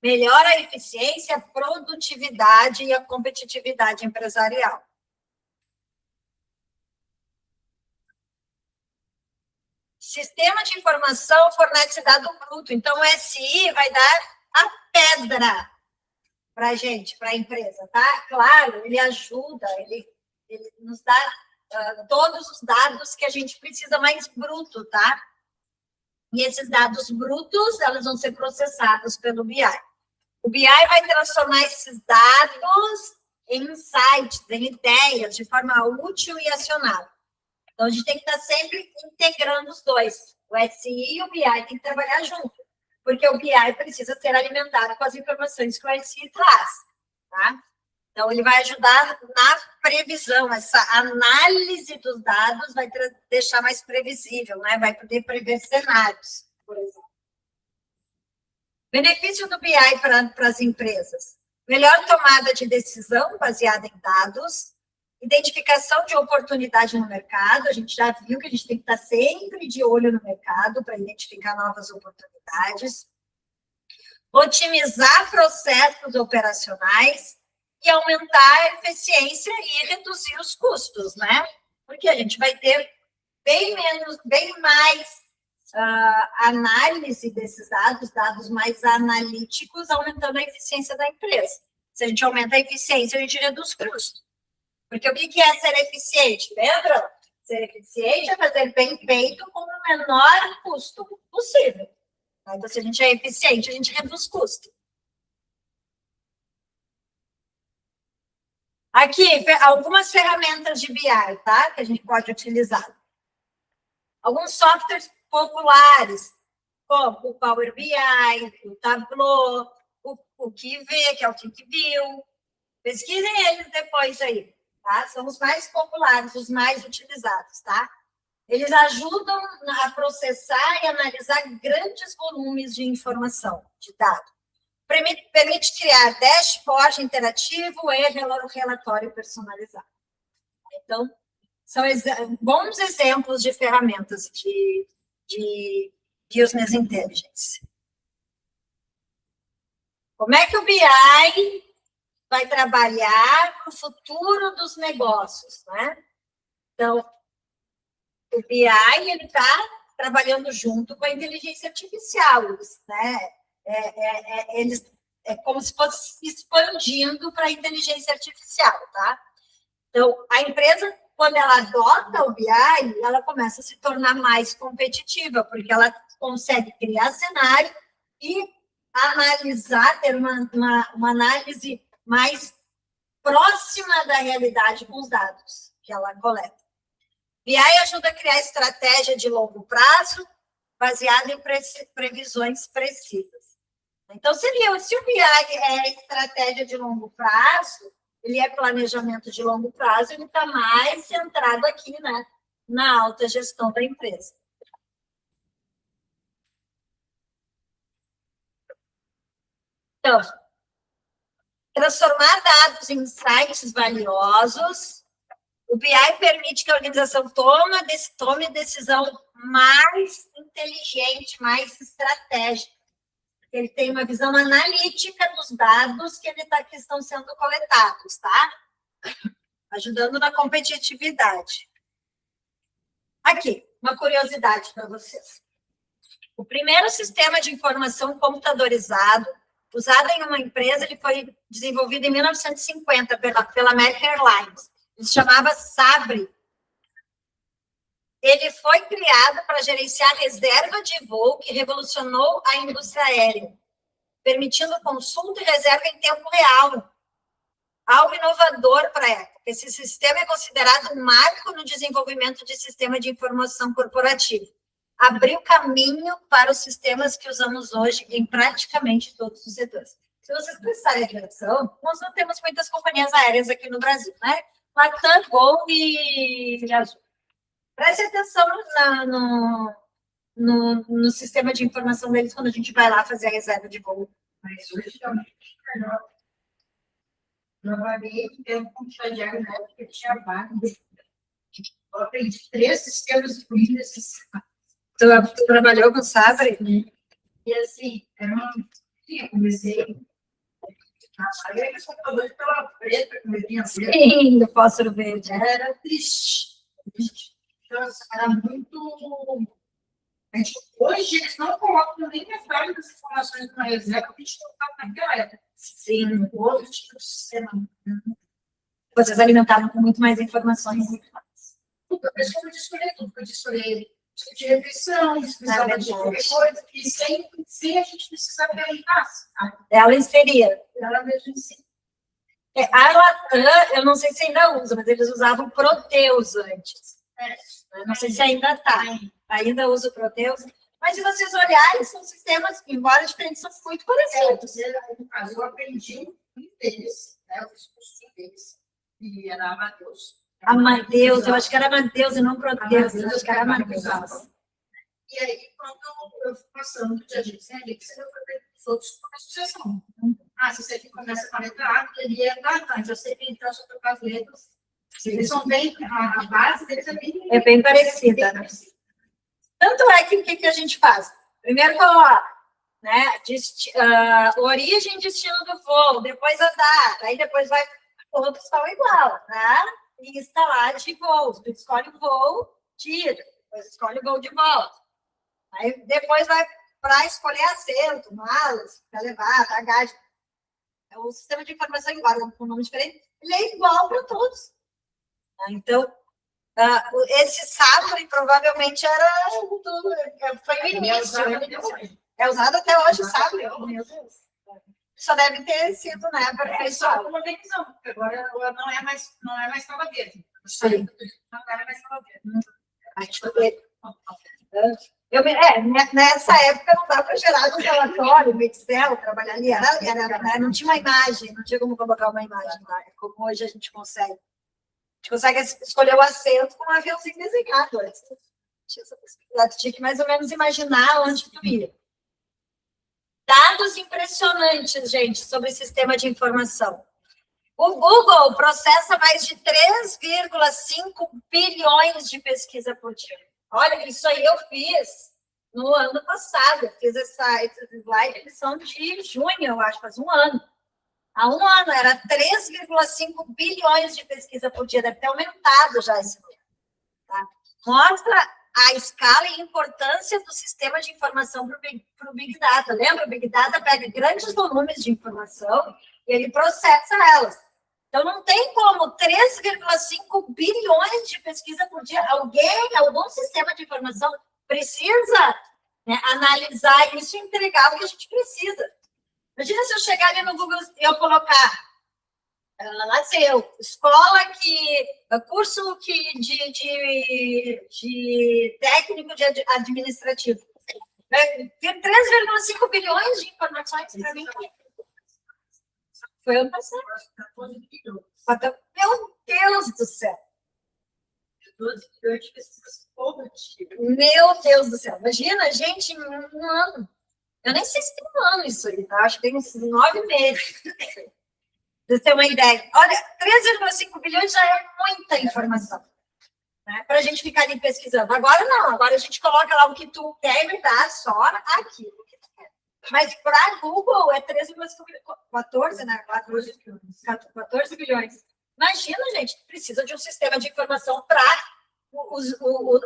Melhora a eficiência, a produtividade e a competitividade empresarial. Sistema de informação fornece dado bruto, então o SI vai dar a pedra para a gente, para a empresa, tá? Claro, ele ajuda, ele nos dá todos os dados que a gente precisa mais bruto, tá? E esses dados brutos, elas vão ser processados pelo BI. O BI vai transformar esses dados em insights, em ideias, de forma útil e acionável. Então, a gente tem que estar sempre integrando os dois. O SI e o BI tem que trabalhar junto, porque o BI precisa ser alimentado com as informações que o SI traz, tá? Então, ele vai ajudar na previsão, essa análise dos dados vai deixar mais previsível, né? Vai poder prever cenários, por exemplo. Benefício do BI para as empresas. Melhor tomada de decisão baseada em dados, identificação de oportunidade no mercado, a gente já viu que a gente tem que estar sempre de olho no mercado para identificar novas oportunidades, otimizar processos operacionais e aumentar a eficiência e reduzir os custos, né? Porque a gente vai ter bem mais análise desses dados mais analíticos, aumentando a eficiência da empresa. Se a gente aumenta a eficiência, a gente reduz custos. Porque o que é ser eficiente? Lembra? Ser eficiente é fazer bem feito com o menor custo possível. Então, se a gente é eficiente, a gente reduz custo. Aqui, algumas ferramentas de BI, tá? Que a gente pode utilizar. Alguns softwares populares, como o Power BI, o Tableau, o QV, que é o QuickView. Pesquisem eles depois aí. Tá? São os mais populares, os mais utilizados, tá? Eles ajudam a processar e analisar grandes volumes de informação, de dados. Permite criar dashboard interativo e relatório personalizado. Então, são bons exemplos de ferramentas de Business Intelligence. Como é que o BI vai trabalhar para o futuro dos negócios, né? Então, o BI, ele está trabalhando junto com a inteligência artificial, né? É como se fosse expandindo para a inteligência artificial, tá? Então, a empresa, quando ela adota o BI, ela começa a se tornar mais competitiva, porque ela consegue criar cenário e analisar, ter uma análise mais próxima da realidade com os dados que ela coleta. BI ajuda a criar estratégia de longo prazo, baseada em previsões precisas. Então, se o BI é estratégia de longo prazo, ele é planejamento de longo prazo, ele está mais centrado aqui, né, na alta gestão da empresa. Então, transformar dados em insights valiosos. O BI permite que a organização tome decisão mais inteligente, mais estratégica. Ele tem uma visão analítica dos dados que estão sendo coletados, tá? Ajudando na competitividade. Aqui, uma curiosidade para vocês. O primeiro sistema de informação computadorizado usado em uma empresa, ele foi desenvolvido em 1950 pela American Airlines. Ele se chamava Sabre. Ele foi criado para gerenciar reserva de voo, que revolucionou a indústria aérea, permitindo consulta e reserva em tempo real. Algo inovador para a época. Esse sistema é considerado um marco no desenvolvimento de sistema de informação corporativo. abriu caminho para os sistemas que usamos hoje em praticamente todos os setores. Se vocês prestarem atenção, nós não temos muitas companhias aéreas aqui no Brasil, né? Latam, Gol e Azul. Preste atenção no sistema de informação deles quando a gente vai lá fazer a reserva de voo. Mas hoje é muito melhor. Trabalhei com estagiário na época que tinha vaga. Eu aprendi 3 sistemas de polícia. Tu trabalhou com Sabre? E assim, era uma... Eu comecei... Aí eu só falou pela preta, que eu tinha Sim, do fósforo verde. era triste. Então, era muito... Hoje, eles não colocam nem metade das informações na reserva, porque a gente não estava naquela época. Sim. Outro tipo de sistema. Vocês alimentavam com muito mais informações. A pessoa podia escolher tudo, podia escolher tipo de refeição, precisava de qualquer coisa, e sem a gente precisar perguntar. Ela inseria. Ela mesmo ensina. A Latam, eu não sei se ainda usa, mas eles usavam Proteus antes. Não sei se ainda está. Ainda usa o Proteus. Mas se vocês olharem, são sistemas, embora diferentes, são muito parecidos. No caso, eu aprendi um deles, né? Eu fiz curso deles, e era Amadeus. Amadeus, eu acho que era Amadeus e não Proteus. Eu acho que era Amadeus. E aí, quando eu fui passando do dia a dia, eu fui ver os outros com associação. Se você aqui começa com a letra A, ele é bastante. Eu sei que então, se eu trocar as letras, eles são bem, a base deles é bem parecida, né? Tanto é que o que a gente faz? Primeiro coloca, né, origem e destino do voo, depois a data, aí depois vai, todos estão igual, né? Lista lá de voos, tu escolhe o voo, tira, depois escolhe o voo de volta. Aí depois vai para escolher assento, malas, para levar, bagagem. O sistema de informação, embora com um nome diferente, ele é igual para todos. Então, esse Sabre provavelmente foi o início. É usado até hoje, Sabre. Meu Deus. Só deve ter sido, né, aperfeiçoado. Uma revisão, porque agora ela não é mais Tava Verde. Sim. Não é mais Tava Verde. Nessa época não dá para gerar um relatório, um Excel, trabalhar ali, não tinha uma imagem, não tinha como colocar uma imagem lá, como hoje a gente consegue. A gente consegue escolher o assento com um aviãozinho desenhado. Tinha essa possibilidade, tinha que mais ou menos imaginar onde tu ia. Dados impressionantes, gente, sobre o sistema de informação. O Google processa mais de 3,5 bilhões de pesquisa por dia. Olha, isso aí eu fiz no ano passado. Eu fiz esse slide, eles são de junho, eu acho, faz um ano. Há um ano, era 3,5 bilhões de pesquisa por dia. Deve ter aumentado já esse número. Tá? Mostra a escala e importância do sistema de informação para o Big Data. Lembra? O Big Data pega grandes volumes de informação e ele processa elas. Então, não tem como 3,5 bilhões de pesquisa por dia. Algum sistema de informação precisa, né, analisar isso e entregar o que a gente precisa. Imagina se eu chegar ali no Google e eu colocar, ela nasceu, escola curso de técnico de administrativo. Tem 3,5 bilhões de informações para mim. Foi ano passado. Meu Deus do céu. Meu Deus do céu. Imagina, gente, em um ano. Eu nem sei se tem um ano isso aí, tá? Acho que tem uns 9 meses. Pra você ter uma ideia. Olha, 3,5 bilhões já é muita informação, né? Para a gente ficar ali pesquisando. Agora não, agora a gente coloca lá o que tu quer e dá só aquilo que tu quer. Mas para Google é 14, né? 14 bilhões. Imagina, gente, precisa de um sistema de informação para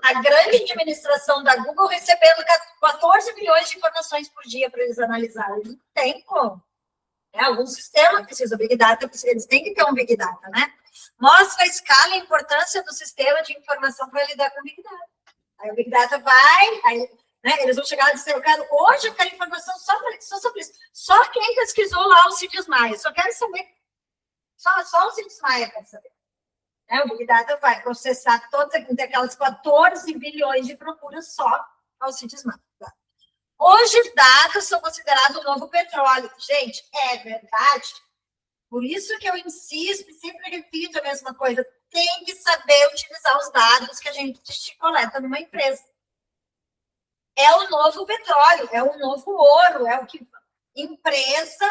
a grande administração da Google recebendo 14 bilhões de informações por dia para eles analisarem. Não tem como. Algum sistema precisa Big Data, eles têm que ter um Big Data, né? Mostra a escala e a importância do sistema de informação para lidar com o Big Data. Aí o Big Data né, eles vão chegar e dizer, hoje eu quero informação só sobre isso. Só quem pesquisou lá o Cid Maia, só quero saber. Só o Cid Maia quer saber. O Big Data vai processar todas aquelas 14 bilhões de procuras só Alcides Matos. Tá? Hoje, dados são considerados o novo petróleo. Gente, é verdade. Por isso que eu insisto e sempre repito a mesma coisa. Tem que saber utilizar os dados que a gente coleta numa empresa. É o novo petróleo, é o novo ouro, é o que... Empresa,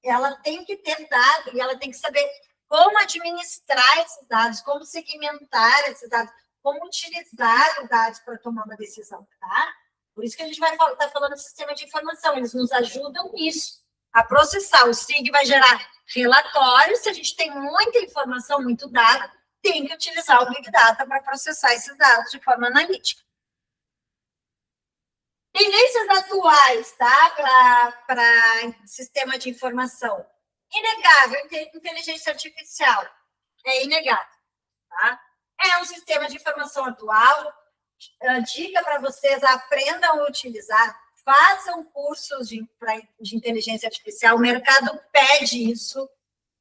ela tem que ter dados e ela tem que saber como administrar esses dados, como segmentar esses dados, como utilizar os dados para tomar uma decisão, tá? Por isso que a gente vai estar falando do sistema de informação, eles nos ajudam nisso, a processar. O SIG vai gerar relatórios, se a gente tem muita informação, muito dado, tem que utilizar o Big Data para processar esses dados de forma analítica. Tendências atuais, tá? Para sistema de informação. Inegável, inteligência artificial. É inegável, tá? É um sistema de informação atual. Dica para vocês, aprendam a utilizar, façam cursos de inteligência artificial, o mercado pede isso.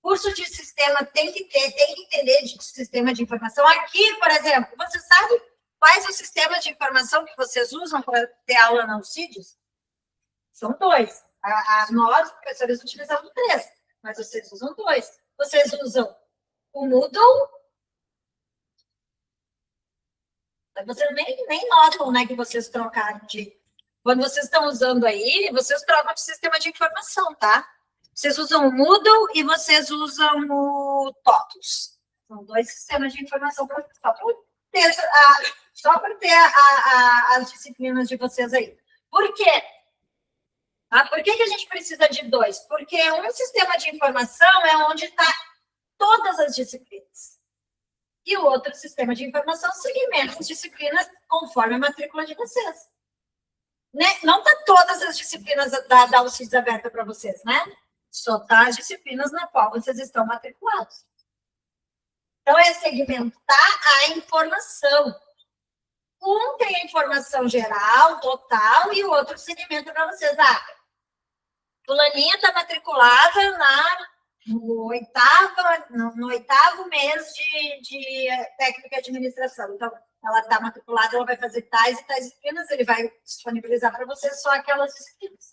Curso de sistema tem que ter, tem que entender de sistema de informação. Aqui, por exemplo, você sabe quais os sistemas de informação que vocês usam para ter aula na Alcides? São 2. Nós, professores, utilizamos 3, mas vocês usam 2. Vocês usam o Moodle. Vocês nem notam, né, que vocês trocaram de... Quando vocês estão usando aí, vocês trocam de sistema de informação, tá? Vocês usam o Moodle e vocês usam o TOTUS. São 2 sistemas de informação só para ter as disciplinas de vocês aí. Por quê? Por que a gente precisa de 2? Porque um sistema de informação é onde está todas as disciplinas. E o outro sistema de informação segmenta as disciplinas conforme a matrícula de vocês. Né? Não está todas as disciplinas da Alcides aberta para vocês, né? Só está as disciplinas na qual vocês estão matriculados. Então, é segmentar a informação. Um tem a informação geral, total, e o outro segmenta para vocês. Fulaninha está matriculada no oitavo mês de técnica de administração. Então, ela está matriculada, ela vai fazer tais e tais disciplinas, ele vai disponibilizar para vocês só aquelas disciplinas.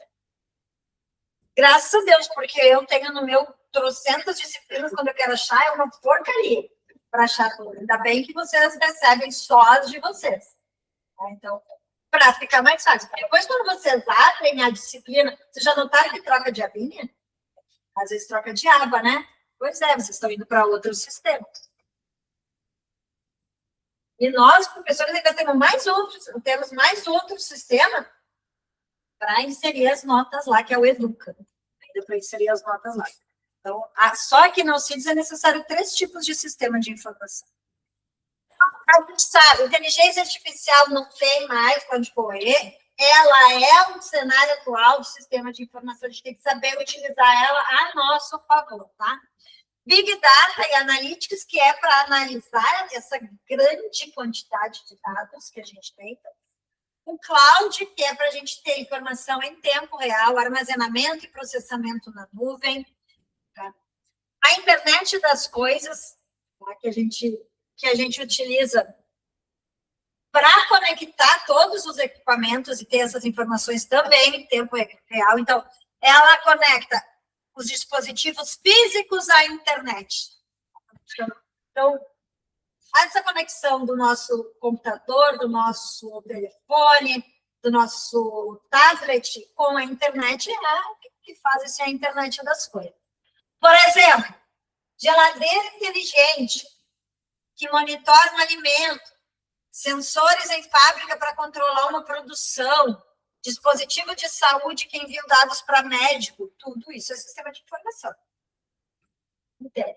Graças a Deus, porque eu tenho no meu trocentas disciplinas, quando eu quero achar, é uma porcaria para achar tudo. Ainda bem que vocês recebem só as de vocês. Então, para ficar mais fácil. Depois, quando vocês abrem a disciplina, vocês já notaram que troca de abinha? Às vezes troca de aba, né? Pois é, vocês estão indo para outros sistemas. E nós, professores, ainda temos mais outros sistemas para inserir as notas lá, que é o Educa. Ainda para inserir as notas lá. Então, só que no Alcides é necessário 3 tipos de sistema de informação. A gente sabe, inteligência artificial não tem mais para onde correr, ela é um cenário atual do sistema de informação, a gente tem que saber utilizar ela a nosso favor, tá? Big Data e Analytics, que é para analisar essa grande quantidade de dados que a gente tem. O Cloud, que é para a gente ter informação em tempo real, armazenamento e processamento na nuvem. Tá? A internet das coisas, tá? que a gente utiliza para conectar todos os equipamentos e ter essas informações também em tempo real. Então, ela conecta os dispositivos físicos à internet. Então, essa conexão do nosso computador, do nosso telefone, do nosso tablet com a internet é a que faz a internet das coisas. Por exemplo, geladeira inteligente, que monitora um alimento, sensores em fábrica para controlar uma produção, dispositivo de saúde que envia dados para médico, tudo isso é sistema de informação. Então,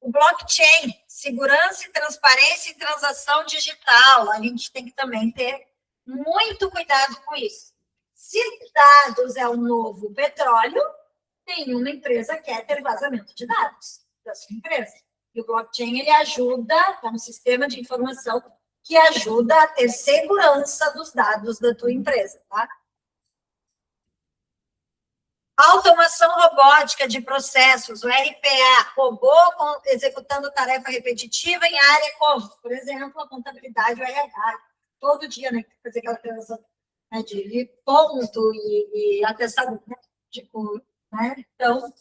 o blockchain, segurança e transparência e transação digital, a gente tem que também ter muito cuidado com isso. Se dados é o novo petróleo, nenhuma empresa quer ter vazamento de dados da sua empresa. E o blockchain, ele ajuda, é um sistema de informação que ajuda a ter segurança dos dados da tua empresa, tá? Automação robótica de processos, o RPA, robô executando tarefa repetitiva em área como, por exemplo, a contabilidade, o RH. todo dia, né? Fazer aquela operação, né, de ponto e atestado médico, né? Então,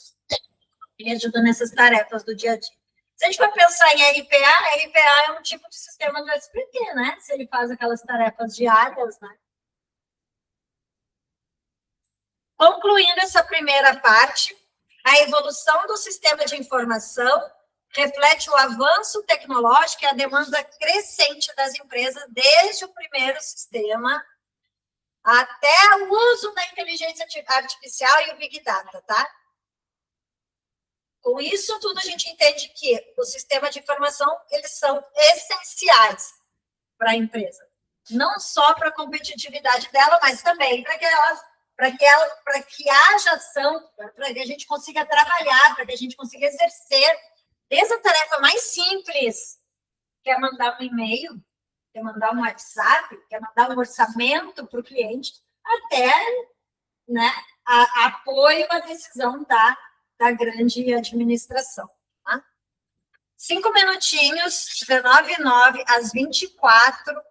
ele ajuda nessas tarefas do dia a dia. Se a gente for pensar em RPA é um tipo de sistema do SPT, né? Se ele faz aquelas tarefas diárias, né? Concluindo essa primeira parte, a evolução do sistema de informação reflete o avanço tecnológico e a demanda crescente das empresas desde o primeiro sistema até o uso da inteligência artificial e o Big Data, tá? Com isso tudo, a gente entende que o sistema de informação, eles são essenciais para a empresa. Não só para a competitividade dela, mas também para que haja ação, para que a gente consiga trabalhar, para que a gente consiga exercer, desde a tarefa mais simples, que é mandar um e-mail, que é mandar um WhatsApp, que é mandar um orçamento para o cliente, até, né, apoio à decisão da grande administração. Tá? 5 minutinhos, 19h09 às 24h,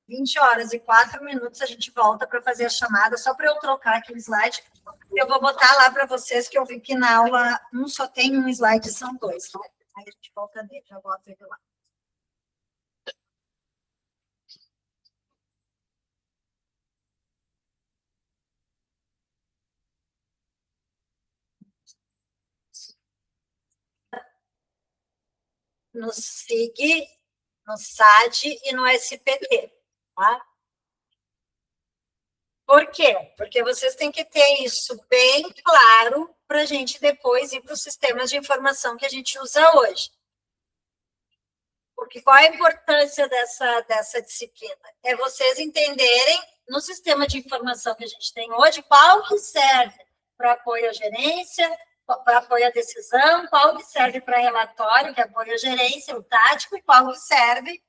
20 horas e 4 minutos, a gente volta para fazer a chamada, só para eu trocar aquele slide. Eu vou botar lá para vocês, que eu vi que na aula um só tem um slide, são 2. Né? Aí a gente volta dele, já boto ele lá. No SIG, no SAD e no SPT, tá? Por quê? Porque vocês têm que ter isso bem claro para a gente depois ir para os sistemas de informação que a gente usa hoje. Porque qual é a importância dessa disciplina? É vocês entenderem, no sistema de informação que a gente tem hoje, qual que serve para apoio à gerência, para apoio à decisão, qual que serve para relatório, que é apoio à gerência, o tático, e qual que serve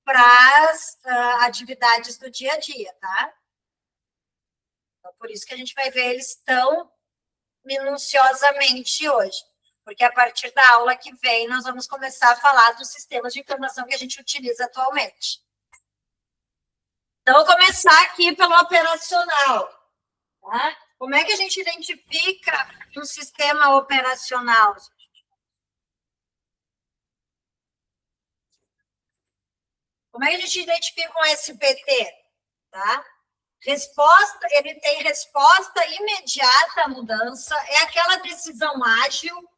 para as atividades do dia a dia, tá? Então, por isso que a gente vai ver eles tão minuciosamente hoje. Porque a partir da aula que vem, nós vamos começar a falar dos sistemas de informação que a gente utiliza atualmente. Então, vou começar aqui pelo operacional. Tá? Como é que a gente identifica um sistema operacional? Como é que a gente identifica um SPT? Tá? Ele tem resposta imediata à mudança, é aquela decisão ágil,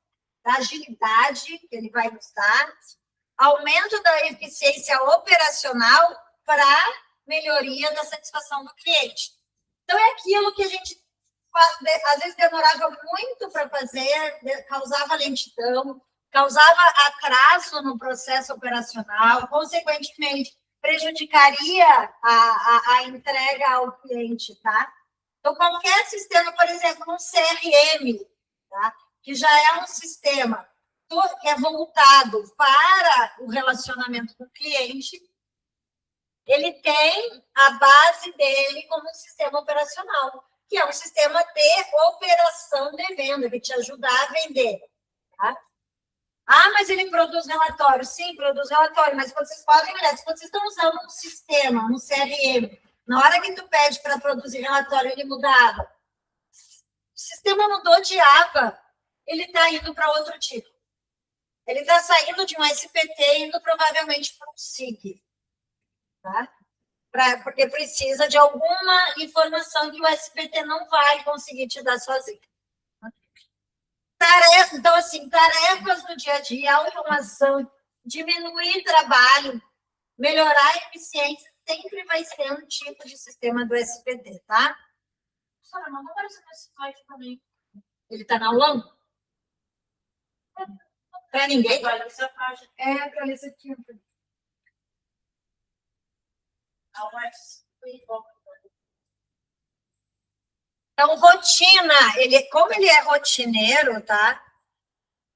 da agilidade que ele vai nos dar, aumento da eficiência operacional para melhoria da satisfação do cliente. Então, é aquilo que a gente, às vezes, demorava muito para fazer, causava lentidão, causava atraso no processo operacional, consequentemente, prejudicaria a entrega ao cliente, tá? Então, qualquer sistema, por exemplo, um CRM, tá? Que já é um sistema que é voltado para o relacionamento com o cliente, ele tem a base dele como um sistema operacional, que é um sistema de operação de venda, que te ajuda a vender. Tá? Ah, mas ele produz relatório. Sim, produz relatório, mas vocês podem olhar, se vocês estão usando um sistema, um CRM, na hora que tu pede para produzir relatório, ele mudava. O sistema mudou de aba, ele está indo para outro tipo. Ele está saindo de um SPT, indo provavelmente para um SIG. Tá? Porque precisa de alguma informação que o SPT não vai conseguir te dar sozinho. Então, assim, tarefas do dia a dia, automação, diminuir trabalho, melhorar a eficiência, sempre vai ser um tipo de sistema do SPT, tá? Professora, não apareceu nesse slide também. Ele está na aula? Para ninguém? Olha essa página. É, para esse aqui. Então, rotina, como ele é rotineiro, tá?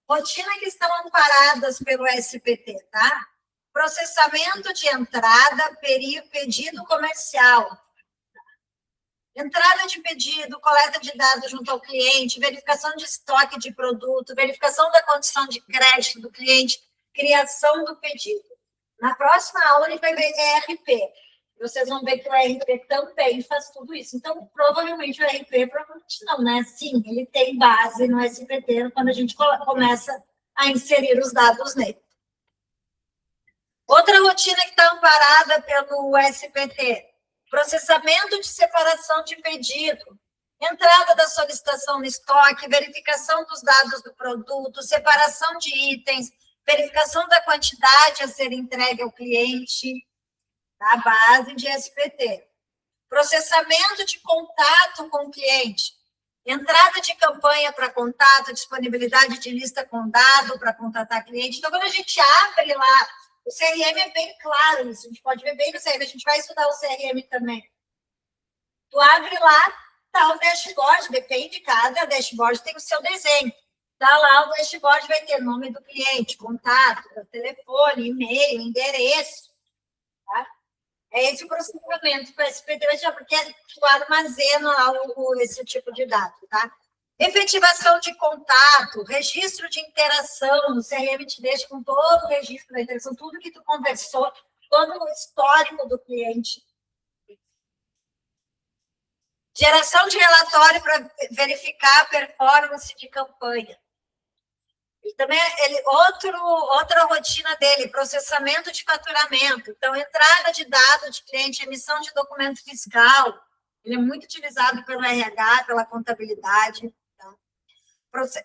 Rotina que estão amparadas pelo SPT, tá? Processamento de entrada, pedido comercial. Entrada de pedido, coleta de dados junto ao cliente, verificação de estoque de produto, verificação da condição de crédito do cliente, criação do pedido. Na próxima aula, a gente vai ver ERP. Vocês vão ver que o ERP também faz tudo isso. Então, provavelmente o ERP, provavelmente não, né? Sim, ele tem base no SPT quando a gente começa a inserir os dados nele. Outra rotina que está amparada pelo SPT, processamento de separação de pedido, entrada da solicitação no estoque, verificação dos dados do produto, separação de itens, verificação da quantidade a ser entregue ao cliente, a base de SPT. Processamento de contato com o cliente, entrada de campanha para contato, disponibilidade de lista com dado para contatar cliente. Então, quando a gente abre lá, o CRM é bem claro isso, a gente pode ver bem no CRM, a gente vai estudar o CRM também. Tu abre lá, tá o dashboard, depende de cada dashboard, tem o seu desenho. Tá lá, o dashboard vai ter nome do cliente, contato, telefone, e-mail, endereço, tá? É esse o processamento para SPT, porque tu armazena lá esse tipo de dado, tá? Efetivação de contato, registro de interação, o CRM te deixa com todo o registro da interação, tudo que tu conversou, todo o histórico do cliente. Geração de relatório para verificar a performance de campanha. E também outra rotina dele, processamento de faturamento. Então, entrada de dados de cliente, emissão de documento fiscal. Ele é muito utilizado pelo RH, pela contabilidade. Tá?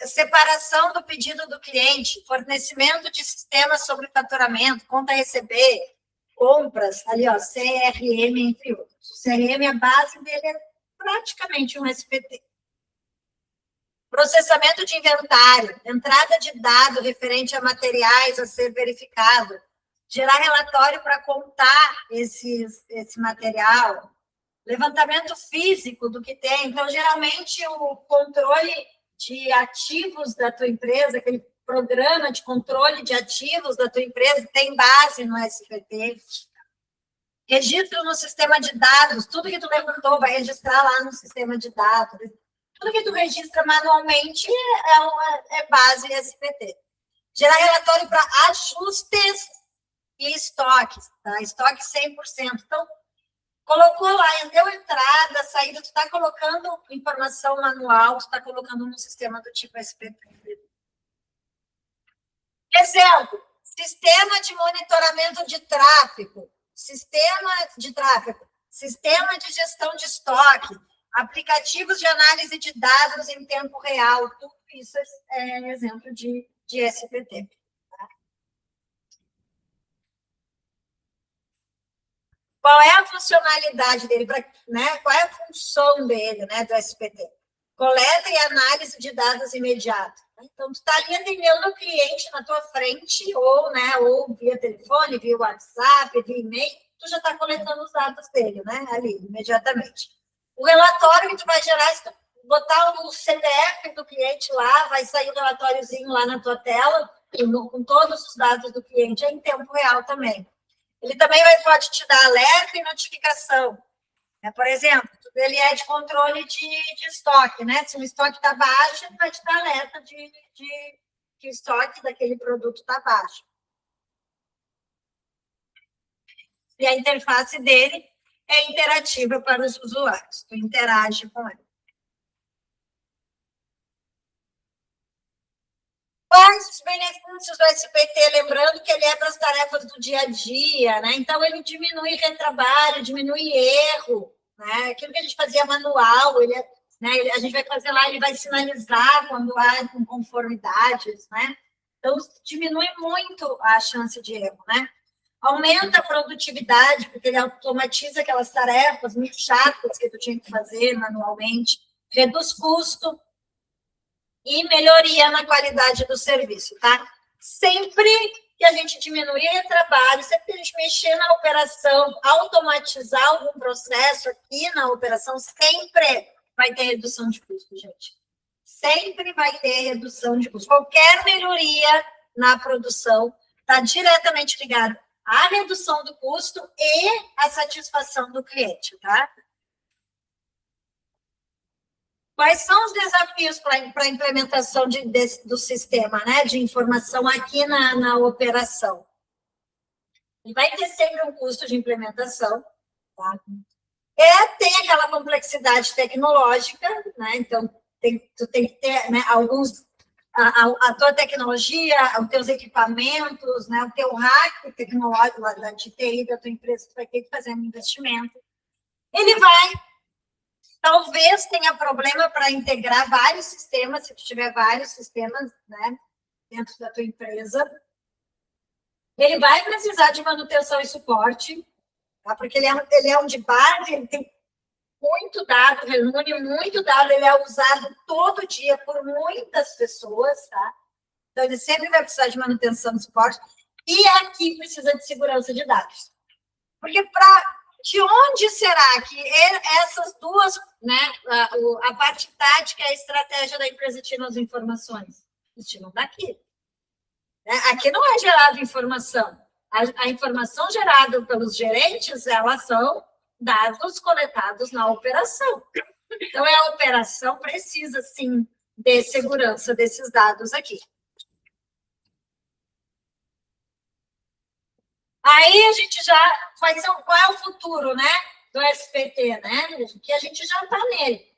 Separação do pedido do cliente, fornecimento de sistemas sobre faturamento, conta a receber, compras, ali, ó, CRM, entre outros. O CRM, a base dele é praticamente um SPT. Processamento de inventário, entrada de dado referente a materiais a ser verificado, gerar relatório para contar esse material, levantamento físico do que tem. Então, geralmente, o controle de ativos da tua empresa, aquele programa de controle de ativos da tua empresa, tem base no SPT. Registro no sistema de dados, tudo que tu levantou vai registrar lá no sistema de dados. Tudo que tu registra manualmente é base SPT. Gerar relatório para ajustes e estoques, tá? Estoque 100%. Então, colocou lá, deu entrada, saída, tu está colocando informação manual, tu está colocando no sistema do tipo SPT. Exemplo, sistema de monitoramento de tráfego, sistema de gestão de estoque, aplicativos de análise de dados em tempo real, tudo isso é exemplo de SPT. Tá? Qual é a funcionalidade dele, né? Qual é a função dele, né, do SPT? Coleta e análise de dados imediatos. Então, tu está ali atendendo o cliente na tua frente, ou via telefone, via WhatsApp, via e-mail, tu já está coletando os dados dele, né, ali, imediatamente. O relatório que tu vai gerar, se tu botar o CPF do cliente lá, vai sair o relatóriozinho lá na tua tela, com todos os dados do cliente, é em tempo real também. Ele também pode te dar alerta e notificação. Por exemplo, ele é de controle de estoque, né? Se o estoque está baixo, ele vai te dar alerta de que o estoque daquele produto está baixo. E a interface dele é interativa para os usuários. Tu interage com ele. Quais os benefícios do SPT? Lembrando que ele é para as tarefas do dia a dia, né? Então, ele diminui retrabalho, diminui erro, né? Aquilo que a gente fazia manual, a gente vai fazer lá, ele vai sinalizar quando há inconformidades, né? Então, diminui muito a chance de erro, né? Aumenta a produtividade, porque ele automatiza aquelas tarefas muito chatas que tu tinha que fazer manualmente, reduz custo e melhoria na qualidade do serviço, tá? Sempre que a gente diminuir o trabalho, sempre que a gente mexer na operação, automatizar algum processo aqui na operação, sempre vai ter redução de custo, gente. Sempre vai ter redução de custo. Qualquer melhoria na produção está diretamente ligada à redução do custo e à satisfação do cliente, tá? Quais são os desafios para a implementação do sistema, né, de informação aqui na operação? Ele vai ter sempre um custo de implementação, tá? Tem aquela complexidade tecnológica, né? Então, tu tem que ter, né, a tua tecnologia, os teus equipamentos, né, o teu hack tecnológico da TI da tua empresa, tu vai ter que fazer um investimento. Ele vai, talvez tenha problema para integrar vários sistemas, se tu tiver vários sistemas, né, dentro da tua empresa. Ele vai precisar de manutenção e suporte, tá? Porque ele é um de base, ele tem muito dado, reúne muito dado, ele é usado todo dia por muitas pessoas, tá? Então, ele sempre vai precisar de manutenção e suporte. E aqui precisa de segurança de dados. Porque de onde será que essas duas, né, a parte tática e a estratégia da empresa tiram as informações? Eles tiram daqui. Aqui não é gerada informação. A informação gerada pelos gerentes, elas são dados coletados na operação. Então, a operação precisa, sim, de segurança desses dados aqui. Aí a gente já vai ser qual é o futuro, né, do SPT, né? Que a gente já está nele.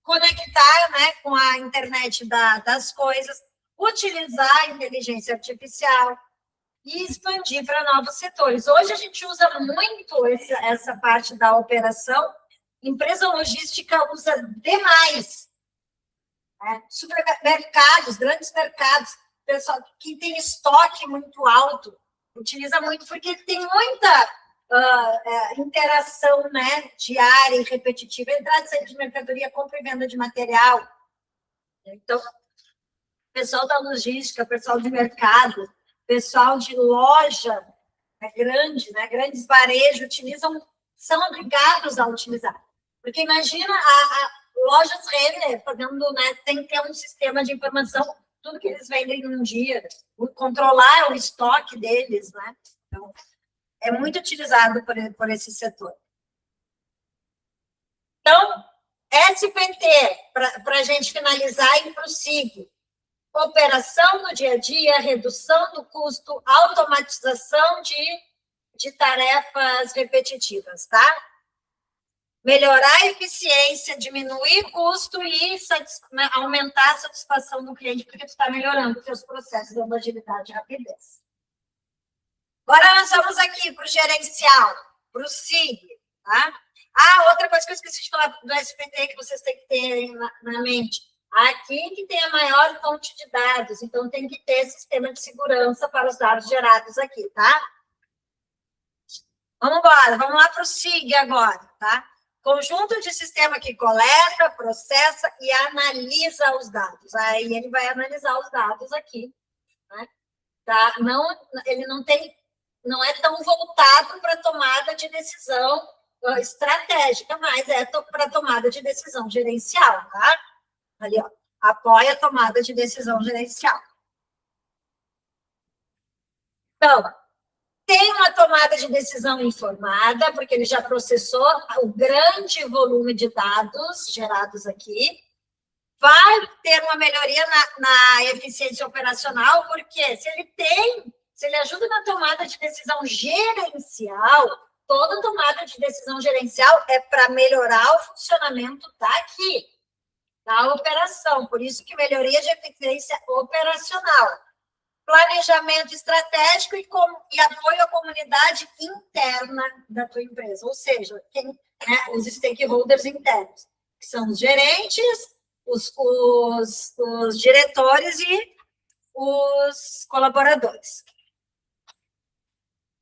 Conectar, né, com a internet das coisas, utilizar a inteligência artificial e expandir para novos setores. Hoje a gente usa muito essa parte da operação. Empresa logística usa demais. Né? Supermercados, grandes mercados, pessoal que tem estoque muito alto, utiliza muito, porque tem muita interação, né, diária e repetitiva, entrada e saída de mercadoria, compra e venda de material. Então, pessoal da logística, pessoal de mercado, pessoal de loja grande, né, grandes varejos, são obrigados a utilizar. Porque imagina a lojas Renner fazendo, né, tem que ter um sistema de informação, tudo que eles vendem num dia, controlar o estoque deles, né? Então, é muito utilizado por esse setor. Então, SPT, para a gente finalizar, e para o SIG. Operação no dia a dia, redução do custo, automatização de tarefas repetitivas, tá? Melhorar a eficiência, diminuir custo e aumentar a satisfação do cliente, porque tu está melhorando os seus processos, dando agilidade e rapidez. Agora nós vamos aqui para o gerencial, para o SIG, tá? Outra coisa que eu esqueci de falar do SPT, que vocês têm que ter na mente. Aqui que tem a maior fonte de dados, então tem que ter sistema de segurança para os dados gerados aqui, tá? Vamos embora, vamos lá para o SIG agora, tá? Conjunto de sistema que coleta, processa e analisa os dados. Aí ele vai analisar os dados aqui, né? Tá? Ele não é tão voltado para tomada de decisão estratégica, mas é para tomada de decisão gerencial, tá? Ali, ó, apoia a tomada de decisão gerencial. Então, tem uma tomada de decisão informada, porque ele já processou o grande volume de dados gerados aqui. Vai ter uma melhoria na eficiência operacional, porque se ele ajuda na tomada de decisão gerencial, toda tomada de decisão gerencial é para melhorar o funcionamento da operação. Por isso que melhoria de eficiência operacional. Planejamento estratégico e apoio à comunidade interna da tua empresa, ou seja, os stakeholders internos, que são os gerentes, os diretores e os colaboradores.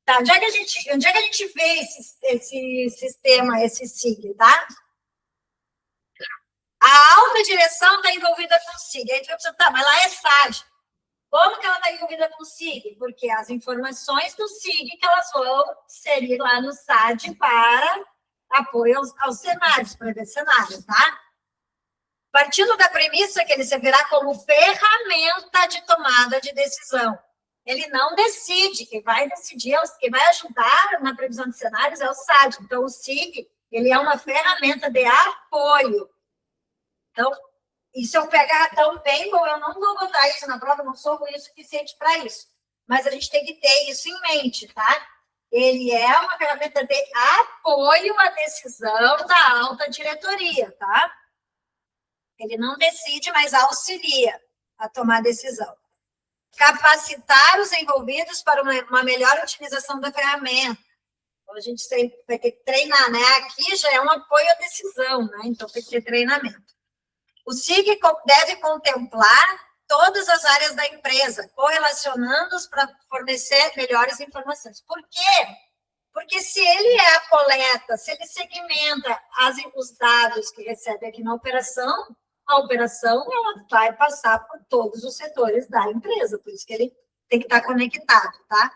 Tá, onde é que a gente vê esse sistema, esse SIG, tá? A alta direção está envolvida com o SIG. Aí tu vai pensar, tá, mas lá é SAD. Como que ela está envolvida com o SIG? Porque as informações do SIG que elas vão inserir lá no SAD para apoio aos cenários, para ver cenários, tá? Partindo da premissa que ele servirá como ferramenta de tomada de decisão. Ele não decide, quem vai decidir, quem vai ajudar na previsão de cenários é o SAD. Então, o SIG, ele é uma ferramenta de apoio. Então, e se eu pegar também, bom, eu não vou botar isso na prova, não sou ruim o suficiente para isso. Mas a gente tem que ter isso em mente, tá? ele é uma ferramenta de apoio à decisão da alta diretoria, tá? Ele não decide, mas auxilia a tomar decisão. Capacitar os envolvidos para uma melhor utilização da ferramenta. Então, a gente sempre vai ter que treinar, né? Aqui já é um apoio à decisão, né? Então, tem que ter treinamento. O SIG deve contemplar todas as áreas da empresa, correlacionando-os para fornecer melhores informações. Por quê? Porque se ele é a coleta, se ele segmenta os dados que recebe aqui na operação, a operação ela vai passar por todos os setores da empresa, por isso que ele tem que estar conectado, tá?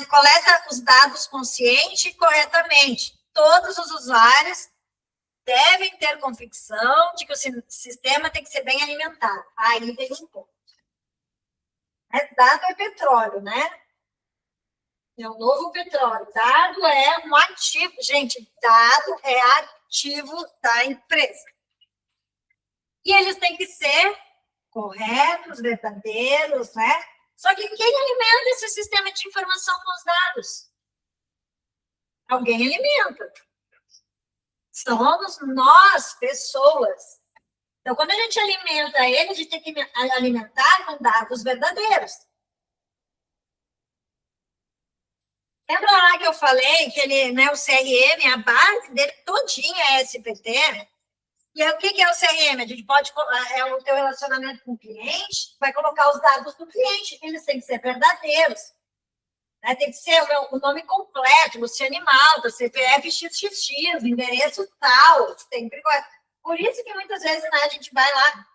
Coleta os dados consciente e corretamente. Todos os usuários devem ter convicção de que o sistema tem que ser bem alimentado. Aí vem um ponto. Dado é petróleo, né? É um novo petróleo. Dado é um ativo. Gente, dado é ativo da empresa. E eles têm que ser corretos, verdadeiros, né? Só que quem alimenta esse sistema de informação com os dados? Alguém alimenta. Somos nós, pessoas. Então, quando a gente alimenta ele, a gente tem que alimentar com dados verdadeiros. Lembra lá que eu falei que ele, né, o CRM, a base dele todinha é SPT? E aí, o que é o CRM? A gente pode, é o teu relacionamento com o cliente, vai colocar os dados do cliente, eles têm que ser verdadeiros. Né? Tem que ser o nome completo, Luciane Malta, CPF XXX, endereço tal, sempre. Por isso que muitas vezes, né, a gente vai lá.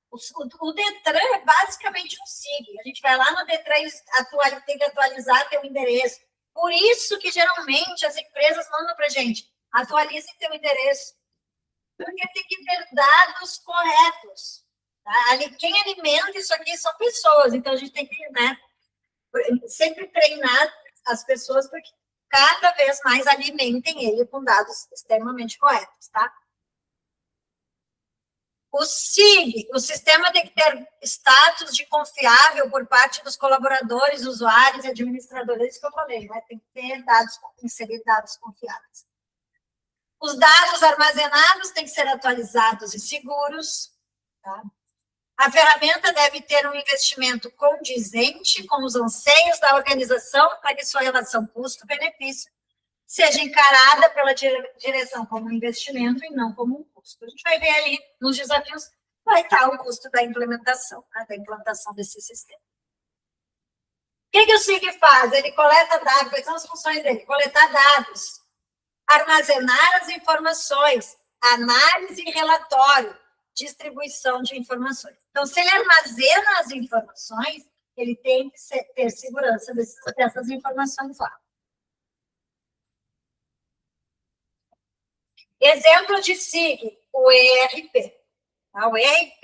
O Detran é basicamente um SIG. A gente vai lá no Detran e tem que atualizar teu endereço. Por isso que geralmente as empresas mandam para a gente, atualizem teu endereço. Porque tem que ter dados corretos. Tá? Quem alimenta isso aqui são pessoas, então a gente tem que, né, sempre treinar as pessoas para que cada vez mais alimentem ele com dados extremamente corretos, tá? O SIG, o sistema tem que ter status de confiável por parte dos colaboradores, usuários e administradores, é isso que eu falei, né? Tem que ter dados, inserir dados confiáveis. Os dados armazenados têm que ser atualizados e seguros, tá? A ferramenta deve ter um investimento condizente com os anseios da organização para que sua relação custo-benefício seja encarada pela direção como um investimento e não como um custo. A gente vai ver ali nos desafios, vai estar o custo da implementação, né, da implantação desse sistema. O que o SIG faz? Ele coleta dados, quais são as funções dele? Coletar dados, armazenar as informações, análise e relatório, distribuição de informações. Então, se ele armazena as informações, ele tem que ter segurança dessas informações lá. Exemplo de SIG, o ERP. O ERP,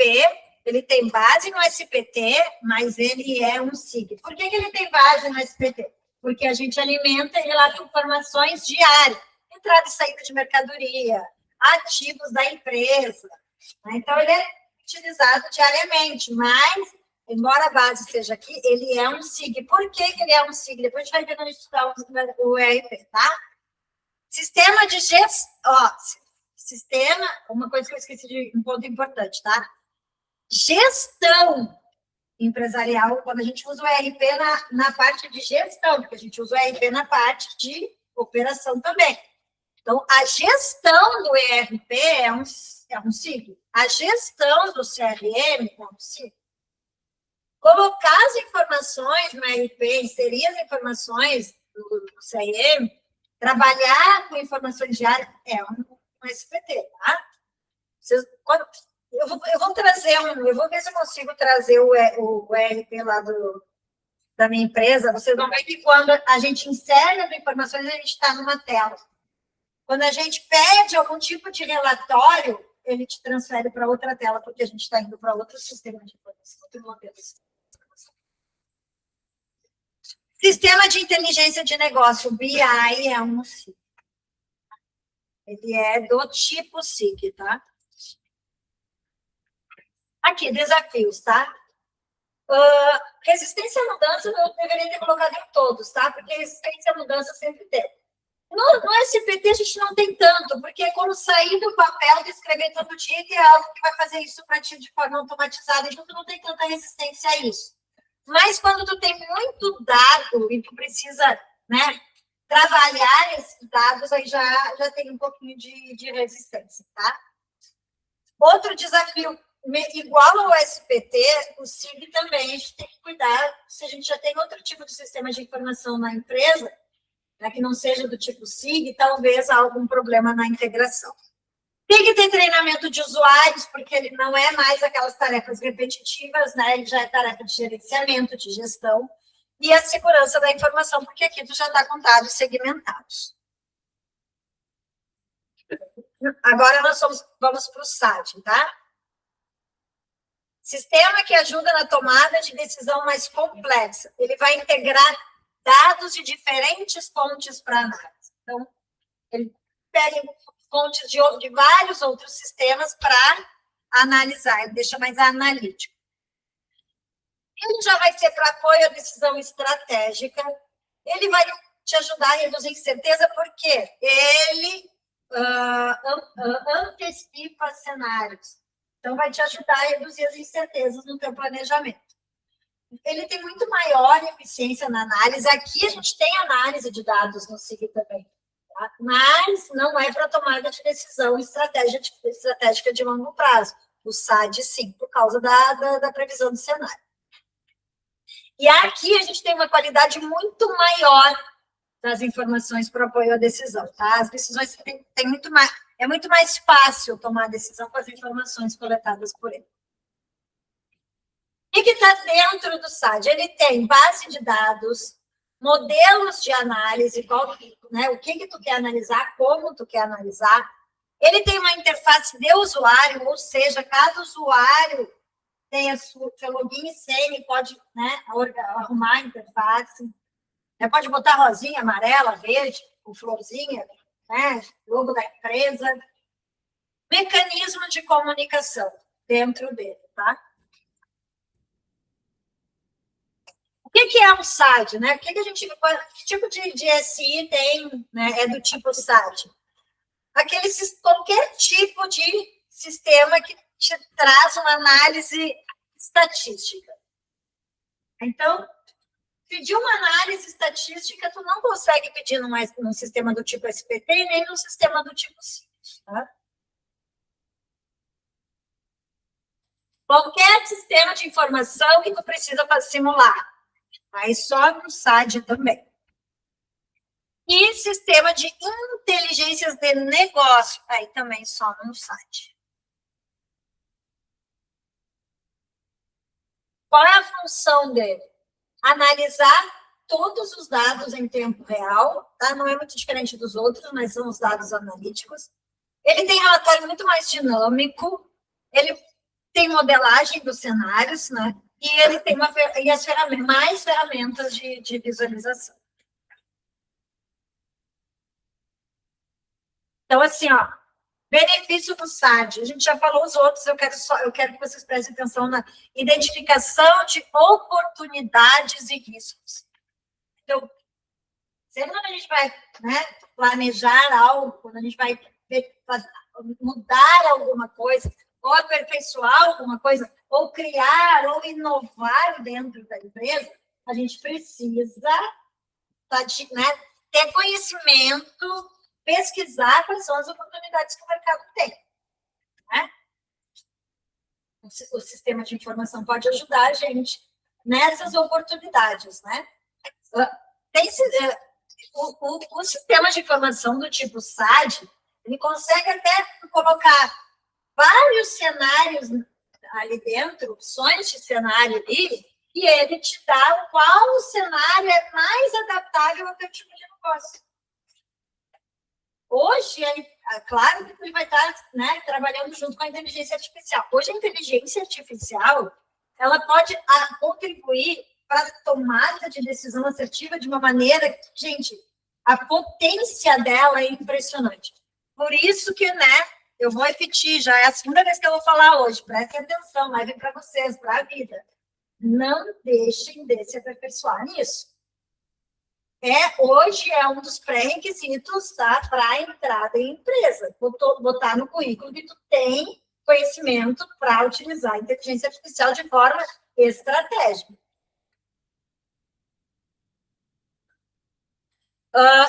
ele tem base no SPT, mas ele é um SIG. Por que ele tem base no SPT? Porque a gente alimenta e relata informações diárias, entrada e saída de mercadoria, ativos da empresa. Então, ele é utilizado diariamente, mas, embora a base seja aqui, ele é um SIG. Por que ele é um SIG? Depois a gente vai ver quando a gente estudar o ERP, tá? Sistema de gestão. Sistema, uma coisa que eu esqueci de um ponto importante, tá? Gestão empresarial, quando a gente usa o ERP na parte de gestão, porque a gente usa o ERP na parte de operação também. Então, a gestão do ERP é um SIG. A gestão do CRM é um SIG. Colocar as informações no ERP, inserir as informações do CRM, trabalhar com informações diárias é um SPT, tá? Eu vou trazer eu vou ver se eu consigo trazer o ERP lá da minha empresa. Vocês vão ver que quando a gente insere as informações, a gente está numa tela. Quando a gente pede algum tipo de relatório, ele te transfere para outra tela, porque a gente está indo para outro sistema de informação, outro modelo. Sistema de inteligência de negócio, BI, é um SIG. Ele é do tipo SIG, tá? Aqui, desafios, tá? Resistência à mudança eu deveria ter colocado em todos, tá? Porque resistência à mudança sempre tem. No SPT a gente não tem tanto, porque quando sair do papel de escrever todo dia, tem algo que vai fazer isso para ti de forma automatizada, então tu não tem tanta resistência a isso. Mas quando tu tem muito dado e tu precisa, né, trabalhar esses dados, aí já tem um pouquinho de resistência, tá? Outro desafio, igual ao SPT, o SIG também, a gente tem que cuidar, se a gente já tem outro tipo de sistema de informação na empresa, né, que não seja do tipo SIG, talvez há algum problema na integração. Tem que ter treinamento de usuários, porque ele não é mais aquelas tarefas repetitivas, né? Ele já é tarefa de gerenciamento, de gestão, e a segurança da informação, porque aqui tu já está com dados segmentados. Agora nós vamos para o SAD, tá? Sistema que ajuda na tomada de decisão mais complexa. Ele vai integrar dados de diferentes fontes para análise. Então, ele pega fontes de vários outros sistemas para analisar, ele deixa mais analítico. Ele já vai ser para apoio à decisão estratégica, ele vai te ajudar a reduzir incerteza, porque ele antecipa cenários. Então, vai te ajudar a reduzir as incertezas no teu planejamento. Ele tem muito maior eficiência na análise. Aqui a gente tem análise de dados no SIG também, tá? Mas não é para tomada de decisão estratégica de longo prazo. O SAD, sim, por causa da previsão do cenário. E aqui a gente tem uma qualidade muito maior das informações para apoio à decisão, tá? As decisões tem muito mais, é muito mais fácil tomar a decisão com as informações coletadas por ele. O que está dentro do SAD? Ele tem base de dados, modelos de análise, né, o que tu quer analisar, como tu quer analisar. Ele tem uma interface de usuário, ou seja, cada usuário tem a seu login e senha, e pode, né, arrumar a interface. Pode botar rosinha, amarela, verde, com florzinha, né, logo da empresa. Mecanismo de comunicação dentro dele, tá? O que é um SAD, né? Que tipo de SI tem, né, é do tipo SAD? Qualquer tipo de sistema que te traz uma análise estatística. Então, pedir uma análise estatística, tu não consegue pedir num sistema do tipo SPT e nem num sistema do tipo SIG, tá? Qualquer sistema de informação que tu precisa para simular. Aí só no SAD também. E sistema de inteligências de negócio. Aí também só no SAD. Qual é a função dele? Analisar todos os dados em tempo real, tá? Não é muito diferente dos outros, mas são os dados analíticos. Ele tem relatório muito mais dinâmico, ele tem modelagem dos cenários, né? E ele tem mais ferramentas de visualização. Então, assim, ó, benefício do SAD. A gente já falou os outros, eu quero que vocês prestem atenção na identificação de oportunidades e riscos. Então, sempre quando a gente vai, né, planejar algo, quando a gente vai mudar alguma coisa, ou aperfeiçoar alguma coisa, ou criar, ou inovar dentro da empresa, a gente precisa, né, ter conhecimento, pesquisar quais são as oportunidades que o mercado tem, né? O sistema de informação pode ajudar a gente nessas oportunidades, né? O sistema de informação do tipo SAD, ele consegue até colocar vários cenários ali dentro, opções de cenário ali, e ele te dá qual cenário é mais adaptável ao teu tipo de negócio. Hoje, é claro que ele vai estar, né, trabalhando junto com a inteligência artificial. Hoje, a inteligência artificial, ela pode contribuir para a tomada de decisão assertiva de uma maneira que, gente, a potência dela é impressionante. Por isso que, né, eu vou repetir, já é a segunda vez que eu vou falar hoje, prestem atenção, levem para vocês, para a vida. Não deixem de se aperfeiçoar nisso. Hoje é um dos pré-requisitos, tá, para a entrada em empresa. Botar no currículo que tu tem conhecimento para utilizar a inteligência artificial de forma estratégica.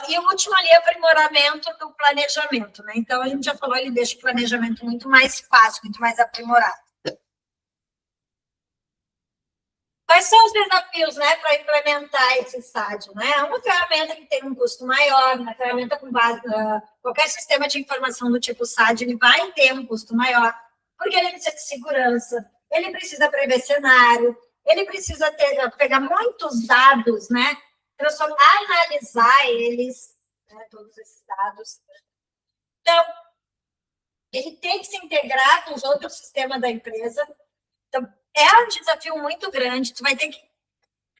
E o último ali é aprimoramento do planejamento, né? Então, a gente já falou, ele deixa o planejamento muito mais fácil, muito mais aprimorado. Quais são os desafios, né, para implementar esse estádio, né? É uma ferramenta que tem um custo maior, uma ferramenta com base, qualquer sistema de informação do tipo SAD, ele vai ter um custo maior, porque ele precisa de segurança, ele precisa prever cenário, ele precisa pegar muitos dados, né, analisar eles, né, todos esses dados. Então, ele tem que se integrar com os outros sistemas da empresa. Então, é um desafio muito grande. Tu vai ter que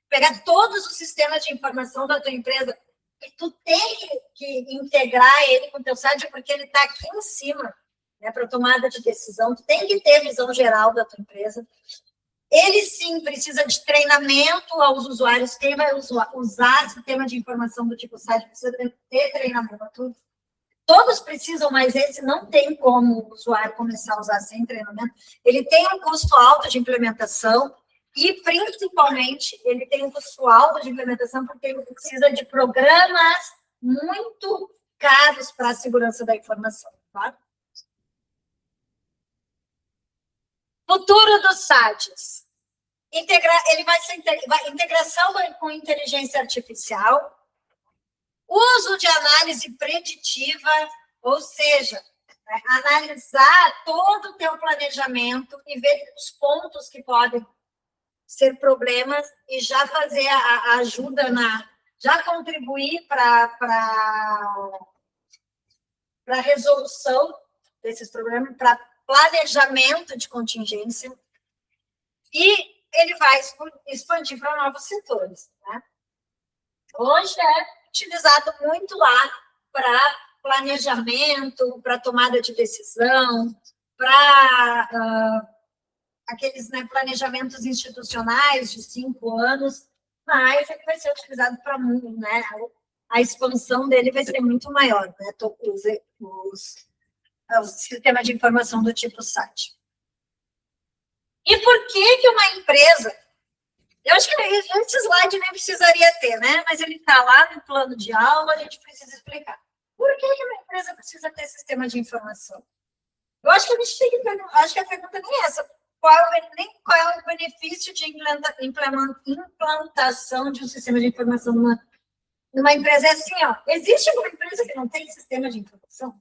pegar todos os sistemas de informação da tua empresa e tu tem que integrar ele com o teu site, porque ele está aqui em cima, né, para tomada de decisão. Tu tem que ter visão geral da tua empresa. Ele, sim, precisa de treinamento aos usuários. Quem vai usar sistema de informação do tipo site precisa ter treinamento. Todos precisam, mas esse não tem como o usuário começar a usar sem treinamento. Ele tem um custo alto de implementação e, principalmente, ele tem um custo alto de implementação porque ele precisa de programas muito caros para a segurança da informação. Tá? Futuro dos SADs. Ele vai ser integração com inteligência artificial, uso de análise preditiva, ou seja, né, analisar todo o teu planejamento e ver os pontos que podem ser problemas e já fazer a ajuda já contribuir para a resolução desses problemas, para planejamento de contingência, e ele vai expandir para novos setores. Né? Hoje é utilizado muito lá para planejamento, para tomada de decisão, para aqueles, né, planejamentos institucionais de 5 anos, mas ele vai ser utilizado para muito, né? A expansão dele vai ser muito maior, né? O sistema de informação do tipo SAT. E por que uma empresa... Eu acho que esse slide nem precisaria ter, né? Mas ele está lá no plano de aula, a gente precisa explicar. Por que uma empresa precisa ter sistema de informação? Eu acho que a gente tem que perguntar, acho que a pergunta nem é essa. Qual é o benefício de implantação de um sistema de informação numa empresa? É assim, ó, existe uma empresa que não tem sistema de informação?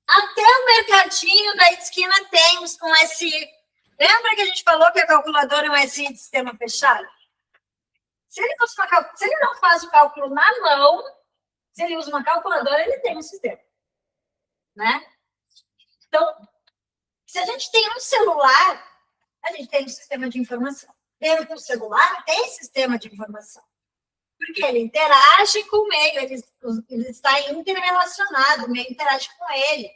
Até o mercadinho da esquina tem um SI. Lembra que a gente falou que a calculadora é um SI de sistema fechado? Se ele não faz o cálculo na mão, se ele usa uma calculadora, ele tem um sistema. Né? Então, se a gente tem um celular, a gente tem um sistema de informação. Dentro do celular, tem sistema de informação. Porque ele interage com o meio, ele está interrelacionado, o meio interage com ele.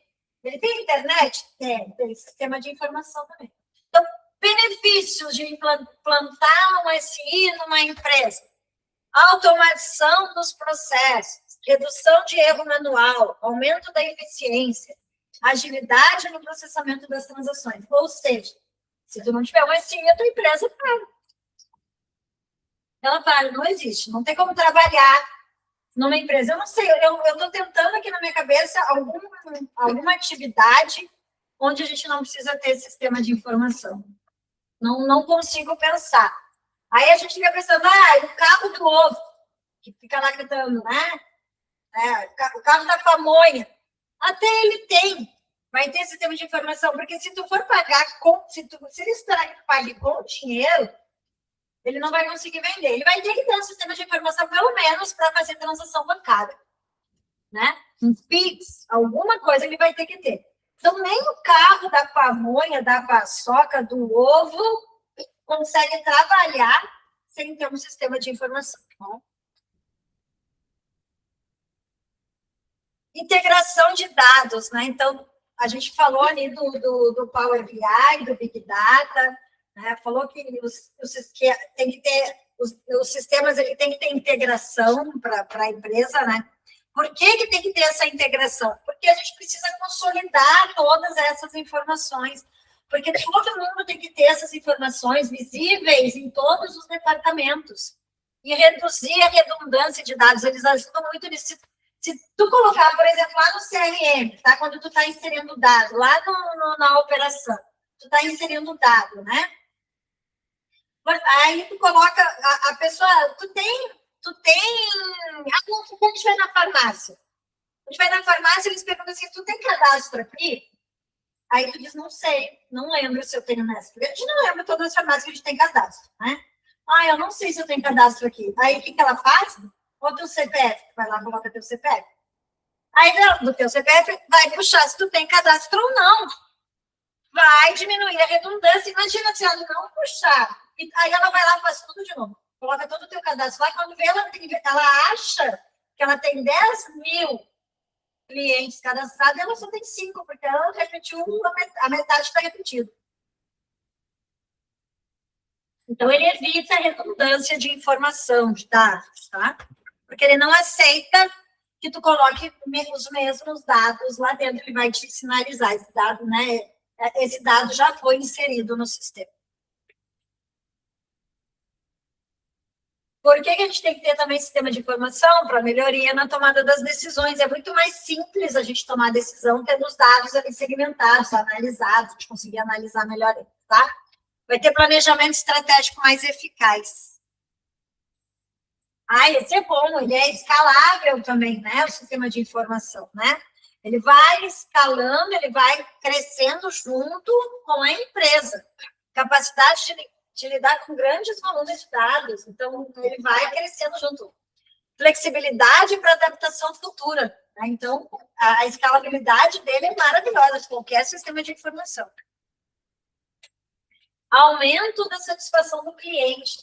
Ele tem internet? Tem sistema de informação também. Então, benefícios de implantar um SI numa empresa. Automação dos processos, redução de erro manual, aumento da eficiência, agilidade no processamento das transações. Ou seja, se tu não tiver um SI, a tua empresa para. Ela para, não existe. Não tem como trabalhar numa empresa. Eu não sei, eu estou tentando aqui na minha cabeça alguma atividade onde a gente não precisa ter sistema de informação. Não consigo pensar. Aí a gente fica pensando, o carro do ovo, que fica lá gritando, né? O carro da pamonha. Até ele vai ter sistema de informação, porque se tu for pagar, se ele esperar que tu pague com dinheiro, ele não vai conseguir vender. Ele vai ter que ter um sistema de informação, pelo menos, para fazer transação bancária. Né? Um Pix, alguma coisa ele vai ter que ter. Então, nem o carro da pamonha, da paçoca, do ovo, consegue trabalhar sem ter um sistema de informação. Né? Integração de dados, né? Então, a gente falou ali do Power BI, do Big Data, né? Falou que que tem que ter, os sistemas ele tem que ter integração para a empresa, né? Por que tem que ter essa integração? Porque a gente precisa consolidar todas essas informações, porque todo mundo tem que ter essas informações visíveis em todos os departamentos e reduzir a redundância de dados. Eles ajudam muito nisso. Se tu colocar, por exemplo, lá no CRM, tá? Quando tu está inserindo dado, lá na operação, tu está inserindo dado, né? Aí tu coloca a pessoa, tu tem, a gente vai na farmácia. A gente vai na farmácia, eles perguntam assim, tu tem cadastro aqui? Aí tu diz, não sei, não lembro se eu tenho nessa. Porque a gente não lembra todas as farmácias que a gente tem cadastro, né? Eu não sei se eu tenho cadastro aqui. Aí o que ela faz? Ou teu CPF, vai lá, coloca teu CPF. Aí do teu CPF vai puxar se tu tem cadastro ou não. Vai diminuir a redundância. Imagina se ela não puxar. E aí ela vai lá e faz tudo de novo. Coloca todo o teu cadastro lá. Quando vê, ela acha que ela tem 10 mil clientes cadastrados, ela só tem 5, porque ela repetiu a metade está repetido. Então, ele evita a redundância de informação, de dados, tá? Porque ele não aceita que tu coloque os mesmos dados lá dentro, ele vai te sinalizar esse dado, né? Esse dado já foi inserido no sistema. Por que a gente tem que ter também sistema de informação? Para melhoria na tomada das decisões. É muito mais simples a gente tomar decisão tendo os dados ali segmentados, analisados, a gente conseguir analisar melhor, tá? Vai ter planejamento estratégico mais eficaz. Esse é bom, ele é escalável também, né? O sistema de informação, né? Ele vai escalando, ele vai crescendo junto com a empresa. Capacidade de lidar com grandes volumes de dados, então ele vai crescendo junto. Flexibilidade para adaptação futura, né? Então a escalabilidade dele é maravilhosa, qualquer sistema de informação. Aumento da satisfação do cliente,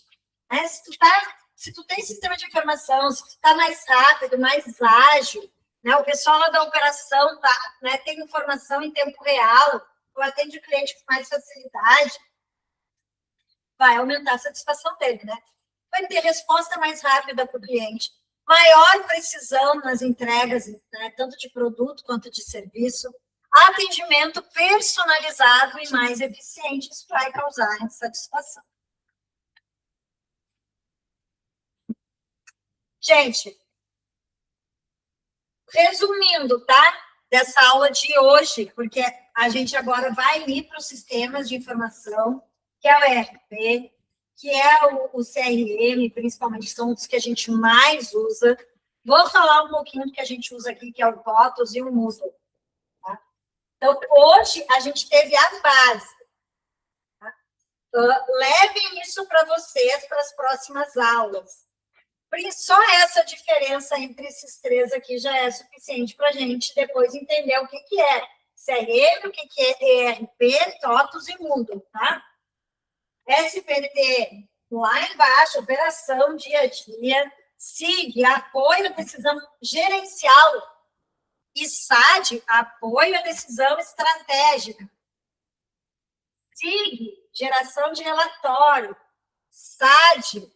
né? Se tu tem sistema de informação, se tu está mais rápido, mais ágil, né? O pessoal lá da operação né, tem informação em tempo real, tu atende o cliente com mais facilidade, vai aumentar a satisfação dele, né? Vai ter resposta mais rápida para o cliente, maior precisão nas entregas, né, tanto de produto quanto de serviço, atendimento personalizado e mais eficiente, isso vai causar insatisfação. Gente, resumindo, tá? Dessa aula de hoje, porque a gente agora vai ir para os sistemas de informação, que é o ERP, que é o CRM, principalmente, são os que a gente mais usa. Vou falar um pouquinho do que a gente usa aqui, que é o TOTOS e o Moodle. Tá? Então, hoje, a gente teve a base. Tá? Levem isso para vocês, para as próximas aulas. Só essa diferença entre esses três aqui já é suficiente para a gente depois entender o que é CRM, o que é ERP, TOTOS e Moodle, tá? SPT, lá embaixo, operação, dia a dia, SIG, apoio à decisão gerencial, e SAD, apoio à decisão estratégica. SIG, geração de relatório. SAD,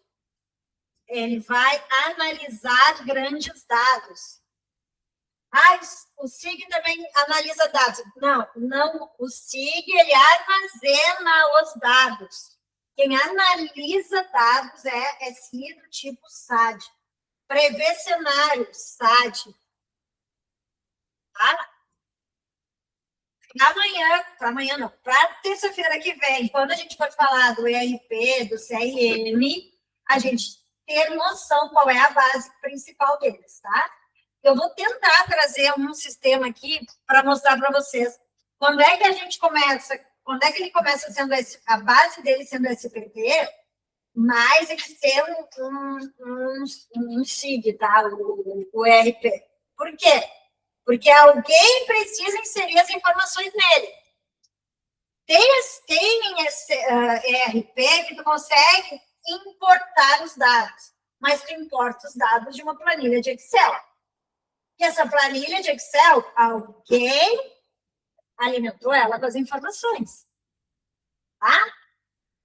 ele vai analisar grandes dados. O SIG também analisa dados. Não, o SIG, ele armazena os dados. Quem analisa dados é SI do tipo SAD. Prever cenários, SAD. Tá? Amanhã não, para terça-feira que vem, quando a gente for falar do ERP, do CRM, a gente ter noção qual é a base principal deles, tá? Eu vou tentar trazer um sistema aqui para mostrar para vocês quando é que a gente começa, quando é que ele começa sendo a base dele sendo SPT, mas ele ser um SIG, tá? O ERP. Por quê? Porque alguém precisa inserir as informações nele. Tem esse ERP que tu consegue importar os dados, mas tu importa os dados de uma planilha de Excel. E essa planilha de Excel, alguém alimentou ela com as informações. Tá?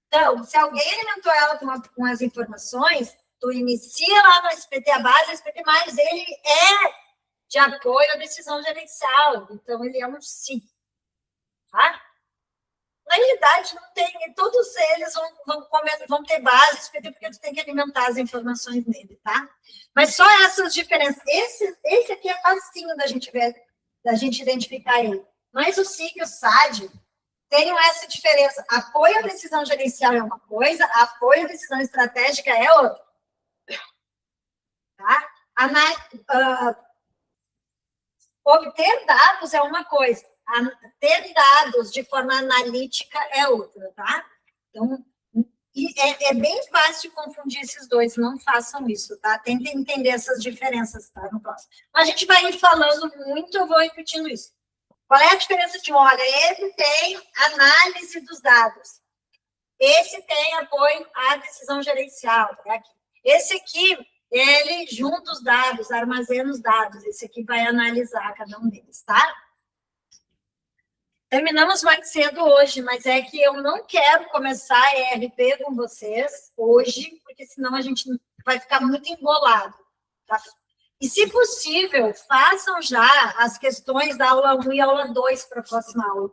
Então, se alguém alimentou ela com as informações, tu inicia lá no SPT a base, o SPT+, ele é de apoio à decisão gerencial. Então, ele é um sim. Tá? Na realidade, não tem, todos eles vão ter base SPT, porque tu tem que alimentar as informações nele, tá? Mas só essas diferenças. Esse aqui é facinho da gente ver, da gente identificar ele. Mas o SIG e o SAD têm essa diferença. Apoio à decisão gerencial é uma coisa, apoio à decisão estratégica é outra. Tá? Obter dados é uma coisa. Ter dados de forma analítica é outra, tá? Então, é bem fácil confundir esses dois, não façam isso, tá? Tentem entender essas diferenças, tá? No próximo. A gente vai ir falando muito, eu vou repetindo isso. Qual é a diferença de olha? Esse tem análise dos dados. Esse tem apoio à decisão gerencial. Tá? Esse aqui, ele junta os dados, armazena os dados. Esse aqui vai analisar cada um deles, tá? Terminamos mais cedo hoje, mas é que eu não quero começar ERP com vocês hoje, porque senão a gente vai ficar muito embolado. Tá? E, se possível, façam já as questões da aula 1 e aula 2 para a próxima aula.